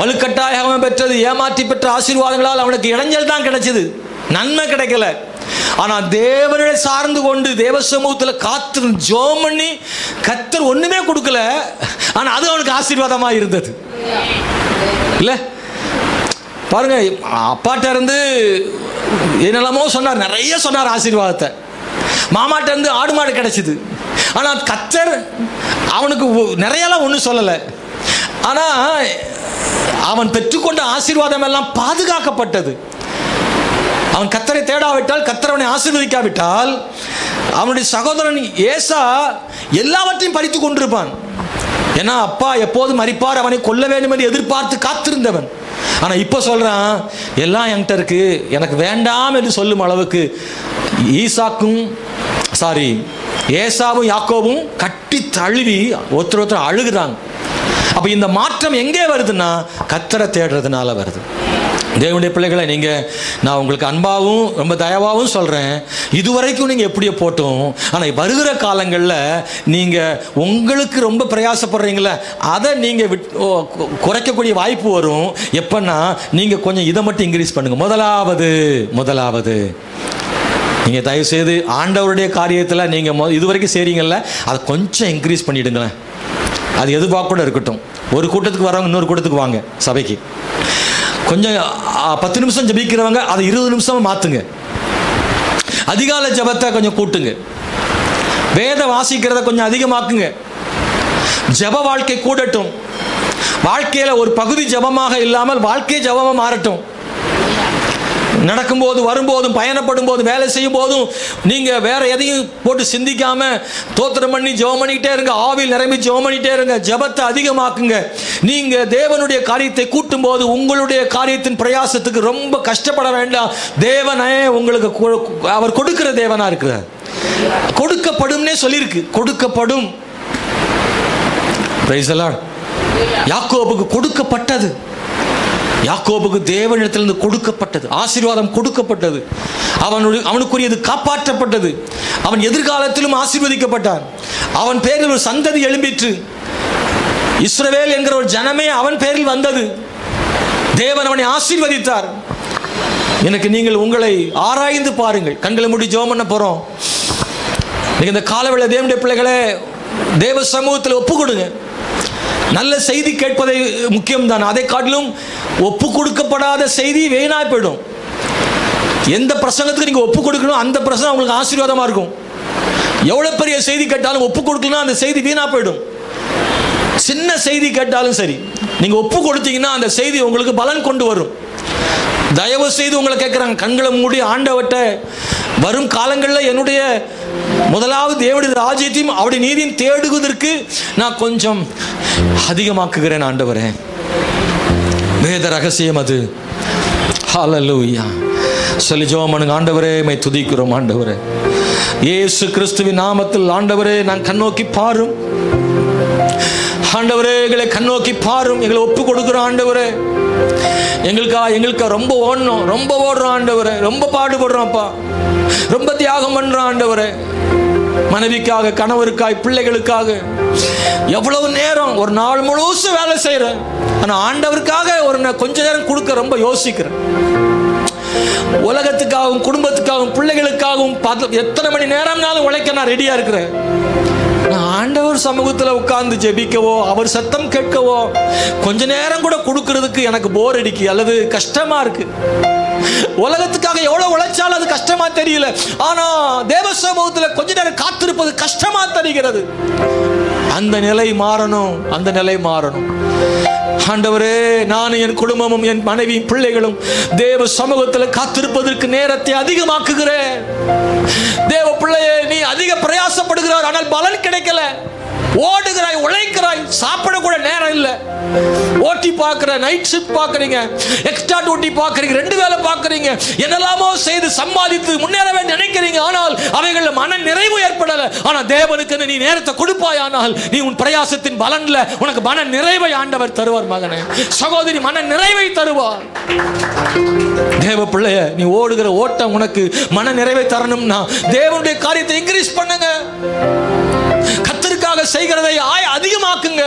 வலுக்கட்டாயாக பெற்றது, ஏமாற்றி பெற்ற ஆசீர்வாதங்களால் அவனுக்கு இடைஞ்சல் தான் கிடைச்சது, நன்மை கிடைக்கல. ஆனால் தேவனை சார்ந்து கொண்டு தேவ சமூகத்தில் காத்து ஜெபம் பண்ணி கர்த்தர் ஒண்ணுமே கொடுக்கல, ஆனால் அது அவனுக்கு ஆசீர்வாதமாக இருந்தது. இல்லை பாருங்க, அப்பாட்ட இருந்து என்னெல்லாமோ சொன்னார், நிறைய சொன்னார் ஆசீர்வாதத்தை. மாமாட்ட இருந்து ஆடு மாடு கிடைச்சிது, ஆனால் கர்த்தர் அவனுக்கு நிறையலாம் ஒன்றும் சொல்லலை. ஆனால் அவன் பெற்றுக்கொண்ட ஆசீர்வாதம் எல்லாம் பாதுகாக்கப்பட்டது. அவன் கர்த்தரை தேடாவிட்டால், கர்த்தர் அவனை ஆசீர்வதிக்காவிட்டால், அவனுடைய சகோதரன் ஏசா எல்லாவற்றையும் பறித்து கொண்டிருப்பான். ஏன்னா அப்பா எப்போதும் மரிப்பார், அவனை கொல்ல வேண்டும் என்று எதிர்பார்த்து காத்திருந்தவன். ஆனால் இப்போ சொல்றான், எல்லாம் என்கிட்ட இருக்கு, எனக்கு வேண்டாம் என்று சொல்லும் அளவுக்கு ஏசாவும் யாக்கோவும் கட்டி தழுவி ஒருத்தர் அழுகுறாங்க. அப்போ இந்த மாற்றம் எங்கே வருதுன்னா கர்த்தரை தேடுறதுனால வருது. தேவனுடைய பிள்ளைகளை, நான் உங்களுக்கு அன்பாகவும் ரொம்ப தயவாகவும் சொல்கிறேன், இதுவரைக்கும் நீங்கள் எப்படியோ போட்டோம், ஆனால் வருகிற காலங்களில் நீங்கள் உங்களுக்கு ரொம்ப பிரயாசப்படுறீங்களே, அதை நீங்கள் குறைக்கக்கூடிய வாய்ப்பு வரும். எப்போன்னா நீங்கள் கொஞ்சம் இதை மட்டும் இன்க்ரீஸ் பண்ணுங்கள். முதலாவது நீங்கள் தயவுசெய்து ஆண்டவருடைய காரியத்தில் நீங்கள் இதுவரைக்கும் செய்கிறீங்கள, அதை கொஞ்சம் இன்க்ரீஸ் பண்ணிவிடுங்களேன். அது எதுவாக கூட இருக்கட்டும். ஒரு கூட்டத்துக்கு வரவங்க இன்னொரு கூட்டத்துக்கு வாங்க, சபைக்கு கொஞ்சம் 10 நிமிஷம் ஜபிக்கிறவங்க அதை 20 நிமிஷம் மாற்றுங்க. அதிகாலை ஜபத்தை கொஞ்சம் கூட்டுங்க. வேத வாசிக்கிறத கொஞ்சம் அதிகமாக்குங்க. ஜப வாழ்க்கை கூடட்டும். வாழ்க்கையில் ஒரு பகுதி ஜபமாக இல்லாமல் வாழ்க்கை ஜபமாக மாறட்டும். நடக்கும்போது, வரும்போதும், பயணப்படும் போது, வேலை செய்யும் போதும் நீங்கள் வேற எதையும் போட்டு சிந்திக்காம தோத்திரம் பண்ணி ஜெபம் பண்ணிக்கிட்டே இருங்க. ஆவியில் நிரம்பி ஜெபம் பண்ணிக்கிட்டே இருங்க. ஜெபத்தை அதிகமாக்குங்க. நீங்கள் தேவனுடைய காரியத்தை கூட்டும் போது உங்களுடைய காரியத்தின் பிரயாசத்துக்கு ரொம்ப கஷ்டப்பட வேண்டாம். தேவனே உங்களுக்கு அவர் கொடுக்கிற தேவனா இருக்கிறார். கொடுக்கப்படும்னே சொல்லியிருக்கு, கொடுக்கப்படும். Praise the Lord. யாக்கோபுக்கு கொடுக்கப்பட்டது. யாக்கோபுக்கு தேவனிடத்திலிருந்து கொடுக்கப்பட்டது, ஆசீர்வாதம் கொடுக்கப்பட்டது. அவனுக்குரியது காப்பாற்றப்பட்டது. அவன் எதிர்காலத்திலும் ஆசீர்வதிக்கப்பட்டான். அவன் பேரில் ஒரு சந்ததி எழும்பிற்று. இஸ்ரவேல் என்கிற ஒரு ஜனமே அவன் பேரில் வந்தது. தேவன் அவனை ஆசீர்வதித்தார். எனக்கு நீங்கள் உங்களை ஆராய்ந்து பாருங்கள். கண்களை மூடி ஜெபம் பண்ண போறோம். இந்த காலவேளை தேவனுடைய பிள்ளைகளே, தேவ சமூகத்தில் ஒப்பு கொடுங்க. நல்ல செய்தி கேட்பதை முக்கியம்தான். அதை காட்டிலும் ஒப்பு கொடுக்கப்படாத செய்தி வீணாய் போயிடும். எந்த பிரசங்கத்துக்கு நீங்கள் ஒப்பு கொடுக்கணும் அந்த பிரசங்கம் உங்களுக்கு ஆசீர்வாதமாக இருக்கும். எவ்வளோ பெரிய செய்தி கேட்டாலும் ஒப்பு கொடுக்கணும் அந்த செய்தி வீணாக போயிடும். சின்ன செய்தி கேட்டாலும் சரி, நீங்கள் ஒப்பு கொடுத்தீங்கன்னா அந்த செய்தி உங்களுக்கு பலன் கொண்டு வரும். தயவு செய்து உங்களை கேட்குறாங்க, கண்களை மூடி ஆண்டவர்கிட்ட வரும் காலங்களில் என்னுடைய முதலாவது தேவனுடைய ராஜ்யத்தையும் அவருடைய நீதியும் தேடுவதற்கு நான் கொஞ்சம் அதிகமாக்குகிறேன் ஆண்டவரே. வேத ரகசியம் அது. ஹல்லேலூயா. சொல்லி ஜெபம் பண்ணுங்க. ஆண்டவரே மை துதிக்கிறோம். ஆண்டவரே இயேசு கிறிஸ்துவின் நாமத்தில் ஆண்டவரே நான் கண்ணோக்கி பாரும். ஆண்டவரே எங்களை கண்ணோக்கி பாரும். எங்களை ஒப்பு கொடுக்குறோம் ஆண்டவரே. எங்களுக்கா ரொம்ப ஓடணும், ரொம்ப ஓடுறோம் ஆண்டவரே. ரொம்ப பாடுபடுறோம்ப்பா, ரொம்ப தியாகம் பண்றோம் ஆண்டவரே. மனைவிக்காக, கணவருக்காக, பிள்ளைகளுக்காக எவ்வளவு நேரம் ஒரு நாள் முழுசும் வேலை செய்யறேன். ஆனா ஆண்டவருக்காக ஒரு கொஞ்ச நேரம் கொடுக்க ரொம்ப யோசிக்கிறேன். உலகத்துக்காகவும் குடும்பத்துக்காகவும் பிள்ளைகளுக்காகவும் எத்தனை மணி நேரம்னாலும் உழைக்க நான் ரெடியா இருக்கிறேன். ஆண்டவர் சமூகத்தில் உட்கார்ந்து ஜெபிக்கவோ அவர் சத்தம் கேட்கவோ கொஞ்ச நேரம் கூட கொடுக்கறதுக்கு எனக்கு போர் அடிக்கு அல்லது கஷ்டமா இருக்கு. உலகத்துக்காக எவ்வளவு உழைச்சாலும் அது கஷ்டமா தெரியல. ஆனா தேவ சமூகத்தில் கொஞ்ச நேரம் காத்திருப்பது கஷ்டமா தெரிகிறது. அந்த நிலை மாறணும், அந்த நிலை மாறணும். ஆண்டவரே நானும் என் குடும்பமும் என் மனைவியும் பிள்ளைகளும் தேவ சமூகத்தில் காத்திருப்பதற்கு நேரத்தை அதிகமாக்குகிறேன். தேவ பிள்ளையே, நீ அதிக பிரயாசப்படுகிறார், ஆனால் பலன் கிடைக்கல. ஓடுகிறாய், உழைக்கிறாய், சாப்பிட கூட நேரம் இல்லை. ஓட்டி பார்க்கிற, நைட் ஷிஃப்ட் பார்க்குறீங்க, எக்ஸ்ட்ரா டியூட்டி பார்க்குறீங்க, 2 வேலை பார்க்குறீங்க, என்னெல்லாமோ செய்து சம்பாதித்து முன்னேற வேண்டும் நினைக்கிறீங்க. ஆனால் அவைகளில் மன நிறைவு ஏற்படலை. ஆனால் தேவனுக்கு நீ நேரத்தை கொடுப்பாயானால் நீ உன் பிரயாசத்தின் பலன்ல உனக்கு மன நிறைவை ஆண்டவர் தருவார். மகனே, சகோதரி, மன நிறைவை தருவார். தேவ பிள்ளைய, நீ ஓடுகிற ஓட்டம் உனக்கு மன நிறைவை தரணும்னா தேவனுடைய காரியத்தை இன்க்ரீஸ் பண்ணுங்க. கர்த்தருக்காக செய்கிறதை அதிகமாக்குங்க.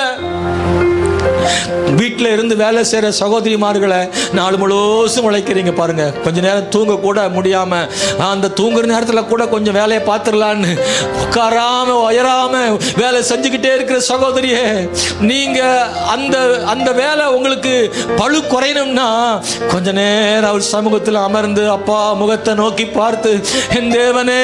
வீட்டில் இருந்து வேலை செய்கிற சகோதரிமார்களை நாள் முழுசும் உழைக்கிறீங்க பாருங்க. கொஞ்ச நேரம் தூங்க கூட முடியாம அந்த தூங்குற நேரத்தில் கூட கொஞ்சம் வேலையை பார்த்துடலான்னு உட்காராம உயராம வேலை செஞ்சுக்கிட்டே இருக்கிற சகோதரியே, நீங்க அந்த வேலை உங்களுக்கு பழு குறையணும்னா கொஞ்ச நேரம் அவர் சமூகத்தில் அமர்ந்து அப்பா முகத்தை நோக்கி பார்த்து, என் தேவனே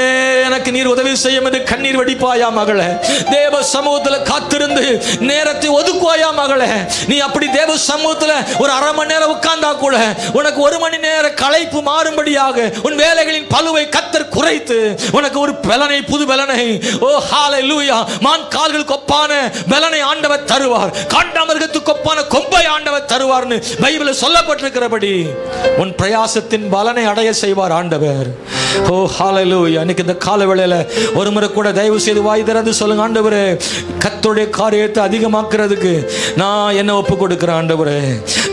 எனக்கு நீர் உதவி செய்யும் என்று கண்ணீர் வடிப்பாயா மகளே. தேவ சமூகத்தில் காத்திருந்து நேரத்தை ஒதுக்குவாயா மகளே. நீ அப்படி தேவ சமூகத்தில் ஒரு அரை மணி நேரம் உட்கார்ந்தா கூட உனக்கு 1 மணி நேர களைப்பு மாறும்படியாக உன் வேலைகளின் பளுவை கர்த்தர் குறைத்து உனக்கு ஒரு பலனை, புது பலனை, ஓ ஹல்லேலூயா, மான் கால்களுக்கு ஒப்பான பலனை ஆண்டவர் தருவார். காண்டாமிருகத்துக்கு ஒப்பான கொம்பை ஆண்டவர் தருவார்னு பைபிளில் சொல்லப்பட்டிருக்கிறபடி உன் பிரயாசத்தின் பலனை அடைய செய்வார் ஆண்டவர். ஓ ஹல்லேலூயா. இன்னைக்கு இந்த கால வேளையில ஒரு முறை கூட தயவு செய்து வாய் திறந்து சொல்லுங்க, ஆண்டவரே கர்த்தருடைய காரியத்தை அதிகமாக்குறதுக்கு நான் என்ன ஒப்பு கொடுக்கிறேன். ஆண்டவரே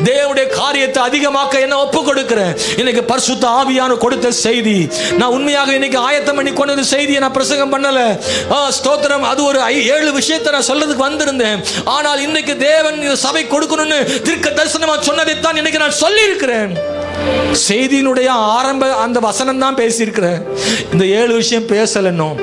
தேவனுடைய காரியத்தை அதிகமாக்க என்ன ஒப்பு கொடுக்கிறேன். இன்னைக்கு பரிசுத்த ஆவியான கொடுத்த செய்தி நான் உண்மையாக இன்னைக்கு ஆயத்தம் பண்ணி கொண்ட செய்தியை நான் பிரசங்கம் பண்ணல. ஸ்தோத்திரம். அது ஒரு 7 விஷயத்தை நான் சொல்றதுக்கு வந்திருந்தேன். ஆனால் இன்னைக்கு தேவன் சபை கொடுக்கணும்னு தீர்க்க தரிசனமா சொன்னதைத்தான் இன்னைக்கு நான் சொல்லி இருக்கிறேன். செய்தியினுடைய ஆரம்ப அந்த வசனம் தான் பேசியிருக்கிறேன். இந்த 7 விஷயம் பேசல. இன்னும்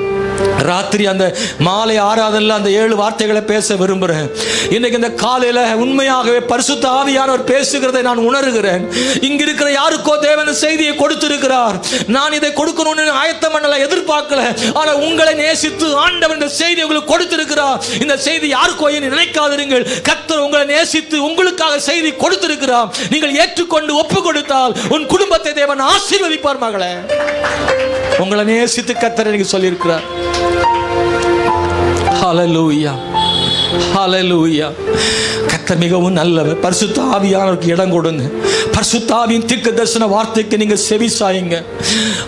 ராத்திரி அந்த மாலை ஆராதனையில் அந்த 7 வார்த்தைகளை பேச விரும்புகிறேன். இன்னைக்கு இந்த காலையில் உண்மையாகவே பரிசுத்த ஆவியானவர் பேசுகிறதை நான் உணர்கிறேன். இங்க இருக்கிற யாருக்கோ தேவன் செய்தியை கொடுத்திருக்கிறார். நான் இதை கொடுக்கணும்னு ஆயத்தம் பண்ணல, எதிர்பார்க்கல. ஆனால் உங்களை நேசித்து ஆண்டவர் இந்த செய்தி உங்களுக்கு கொடுத்திருக்கிறார். இந்த செய்தி யாருக்கோ நினைக்காதீர்கள். கர்த்தர் உங்களை நேசித்து உங்களுக்காக செய்தி கொடுத்திருக்கிறார். நீங்கள் ஏற்றுக்கொண்டு ஒப்பு கொடுத்தால் உன் குடும்பத்தை தேவன் ஆசீர்வதிப்பார் மகளே. உங்களை நேசித்து கர்த்தர் எனக்கு சொல்லியிருக்கிறார். ஹல்லேலூயா, ஹல்லேலூயா. கர்த்தர் மிகவும் நல்லவர். பரிசுத்த ஆவியானவருக்கு இடம் கொடுங்க. பரிசுத்த ஆவியின் தீர்க்க தரிசன வார்த்தைக்கு நீங்க செவி சாயுங்க.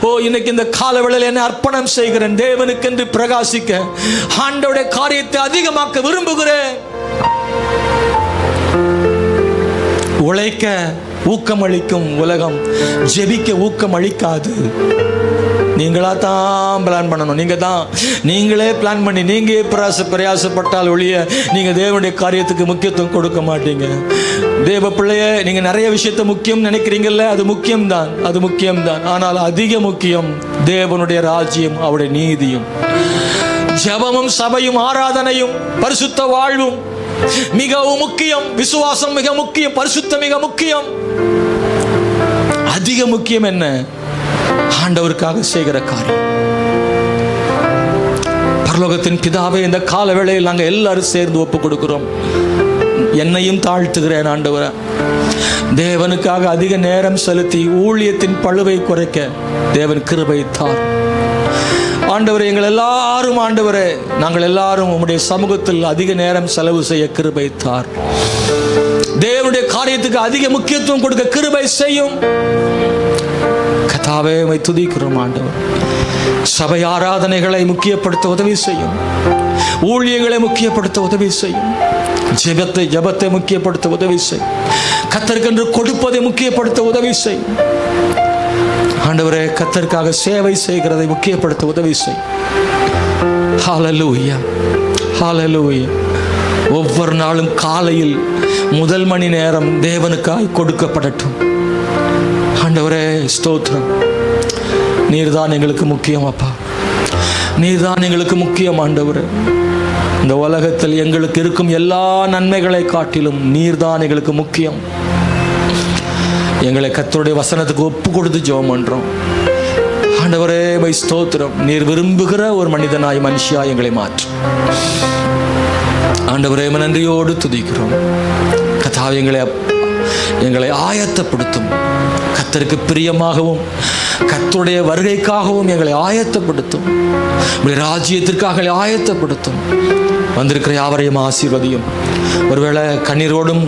ஓ, இன்னைக்கு இந்த கால வேளையில என்ன அர்ப்பணம் செய்கிறேன், தேவனுக்கு என்று பிரகாசிக்க, ஆண்டவருடைய காரியத்தை அதிகமாக்க விரும்புகிறேன். உழைக்க ஊக்கமளிக்கும் உலகம் ஜெபிக்க ஊக்கம் அளிக்காது. நீங்களா தான் பிளான் பண்ணணும். நீங்களே பிளான் பண்ணி நீங்க பிரயாசப்பட்டால் ஒழிய நீங்க தேவனுடைய காரியத்துக்கு முக்கியத்துவம் கொடுக்க மாட்டீங்க. தேவ பிள்ளைய, நீங்க நிறைய விஷயத்தை முக்கியம் நினைக்கிறீங்கல்ல, அது முக்கியம்தான். ஆனால் அதிக முக்கியம் தேவனுடைய ராஜ்யம், அவருடைய நீதியும், ஜெபமும் சபையும் ஆராதனையும் பரிசுத்த வாழ்வும் மிகவும் முக்கியம். விசுவாசம் மிக முக்கியம். பரிசுத்தம் மிக முக்கியம். அதிக முக்கியம் என்ன? ஆண்டவருக்காக செய்கிற காரியம். பரலோகத்தின் பிதாவே, இந்த கால வேளையில் நாங்கள் எல்லாரும் சேர்ந்து ஒப்பு கொடுக்கிறோம். என்னையும் தாழ்த்துகிறேன் ஆண்டவரே. தேவனுக்காக அதிக நேரம் செலுத்தி ஊழியத்தின் பழுவை குறைக்க தேவன் கிருபை தார் ஆண்டவரே. எங்கள் எல்லாரும் ஆண்டவரே, நாங்கள் எல்லாரும் உம்முடைய சமூகத்தில் அதிக நேரம் செலவு செய்ய கிருபை தார். தேவனுடைய காரியத்துக்கு அதிக முக்கியத்துவம் கொடுக்க கிருபை செய்யும். கர்த்தாவே, உம்மை துதிக்கிறோம் ஆண்டவர். சபை ஆராதனைகளை முக்கியப்படுத்த உதவி செய்யும். ஊழியங்களை முக்கியப்படுத்த உதவி செய்யும். ஜெபத்தை முக்கியப்படுத்த உதவி செய்யும். கர்த்தருக்கென்று கொடுப்பதை முக்கியப்படுத்த உதவி செய்யும். ஆண்டவரே, கர்த்தருக்காக சேவை செய்கிறதை முக்கியப்படுத்த உதவி செய்யும். ஹல்லேலூயா, ஹல்லேலூயா. ஒவ்வொரு நாளும் காலையில் முதல் மணி நேரம் தேவனுக்காய் கொடுக்கப்படட்டும். ஆண்டவரே, ஸ்தோத்திரம். நீர்தான் எங்களுக்கு முக்கியம் அப்பா. நீர்தான் எங்களுக்கு முக்கியம் ஆண்டவரே. இந்த உலகத்தில் எங்களுக்கு இருக்கும் எல்லா நன்மைகளை காட்டிலும் நீர்தான் எங்களுக்கு முக்கியம். எங்களை கர்த்தருடைய வசனத்துக்கு ஒப்பு கொடுத்து ஜெபம் பண்றோம். ஆண்டவரே, மை ஸ்தோத்திரம். நீர் விரும்புகிற ஒரு மனிதனாய் மனுஷியாய் எங்களை மாற்றும். ஆண்டவரே, நன்றியோடு துதிக்கிறோம். கர்த்தாவே, எங்களை ஆயத்தப்படுத்தும். கர்த்தருக்கு பிரியமாகவும் கர்த்தருடைய வருகைக்காகவும் எங்களை ஆயத்தப்படுத்தும். ராஜ்யத்திற்காக ஆயத்தப்படுத்தும். வந்திருக்கிற யாவரையும் ஆசீர்வதியும். ஒருவேளை கண்ணீரோடும்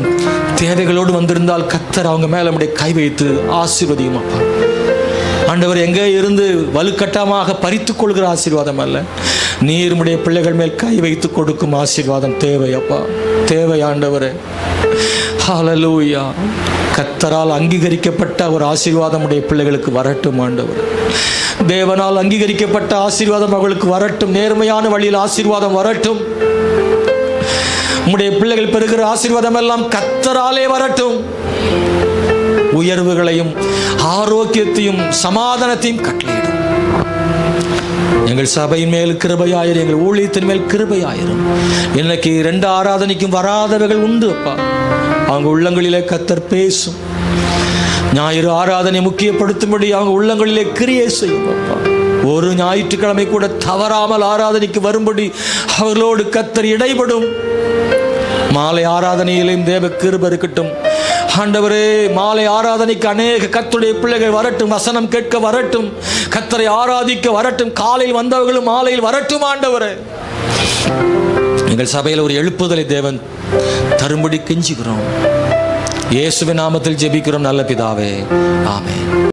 தேவைகளோடு வந்திருந்தால் கர்த்தர் அவங்க மேல நம்முடைய கை வைத்து ஆசீர்வதியும் அப்பா. ஆண்டவர், எங்கே இருந்து வலுக்கட்டமாக பறித்துக் கொள்கிற ஆசீர்வாதம் அல்ல, நீர் உம்முடைய பிள்ளைகள் மேல் கை வைத்து கொடுக்கும் ஆசீர்வாதம் தேவை அப்பா, தேவை ஆண்டவரே. ஹல்லேலூயா. கர்த்தரால் அங்கீகரிக்கப்பட்ட ஒரு ஆசீர்வாதம் உடைய பிள்ளைகளுக்கு வரட்டும் ஆண்டவர். தேவனால் அங்கீகரிக்கப்பட்ட ஆசீர்வாதம் அவர்களுக்கு வரட்டும். நேர்மையான வழியில் ஆசீர்வாதம் வரட்டும். உம்முடைய பிள்ளைகள் பெறுகிற ஆசீர்வாதம் எல்லாம் கர்த்தராலே வரட்டும். உயர்வுகளையும் ஆரோக்கியத்தையும் சமாதானத்தையும் கட்டளையிடும். எங்கள் சபையின் மேல் கிருபையாயிரும். எங்கள் ஊழியத்தின் மேல் கிருபையாயிரும். இன்னைக்கு 2 ஆராதனைக்கும் வராதவைகள் உண்டு அப்பா. அவங்க உள்ளங்களிலே கர்த்தர் பேசும். ஞாயிறு ஆராதனை முக்கியப்படுத்தும்படி அவங்க உள்ளங்களிலே கிரியை செய்யும் அப்பா. ஒரு ஞாயிற்றுக்கிழமை கூட தவறாமல் ஆராதனைக்கு வரும்படி அவர்களோடு கர்த்தர் இடைபடும். மாலை ஆராதனையிலும் தேவ கிருபை இருக்கட்டும் ஆண்டவரே. மாலை ஆராதனைக்கு அநேக கர்த்தருடைய பிள்ளைகள் வரட்டும். வசனம் கேட்க வரட்டும். கர்த்தரை ஆராதிக்க வரட்டும். காலையில் வந்தவர்களும் மாலையில் வரட்டும் ஆண்டவரே. எங்கள் சபையில் ஒரு எழுப்புதலை தேவன் தரும்படி கெஞ்சுகிறோம். இயேசுவின் நாமத்தில் ஜெபிக்கிறோம் நல்ல பிதாவே, ஆமென்.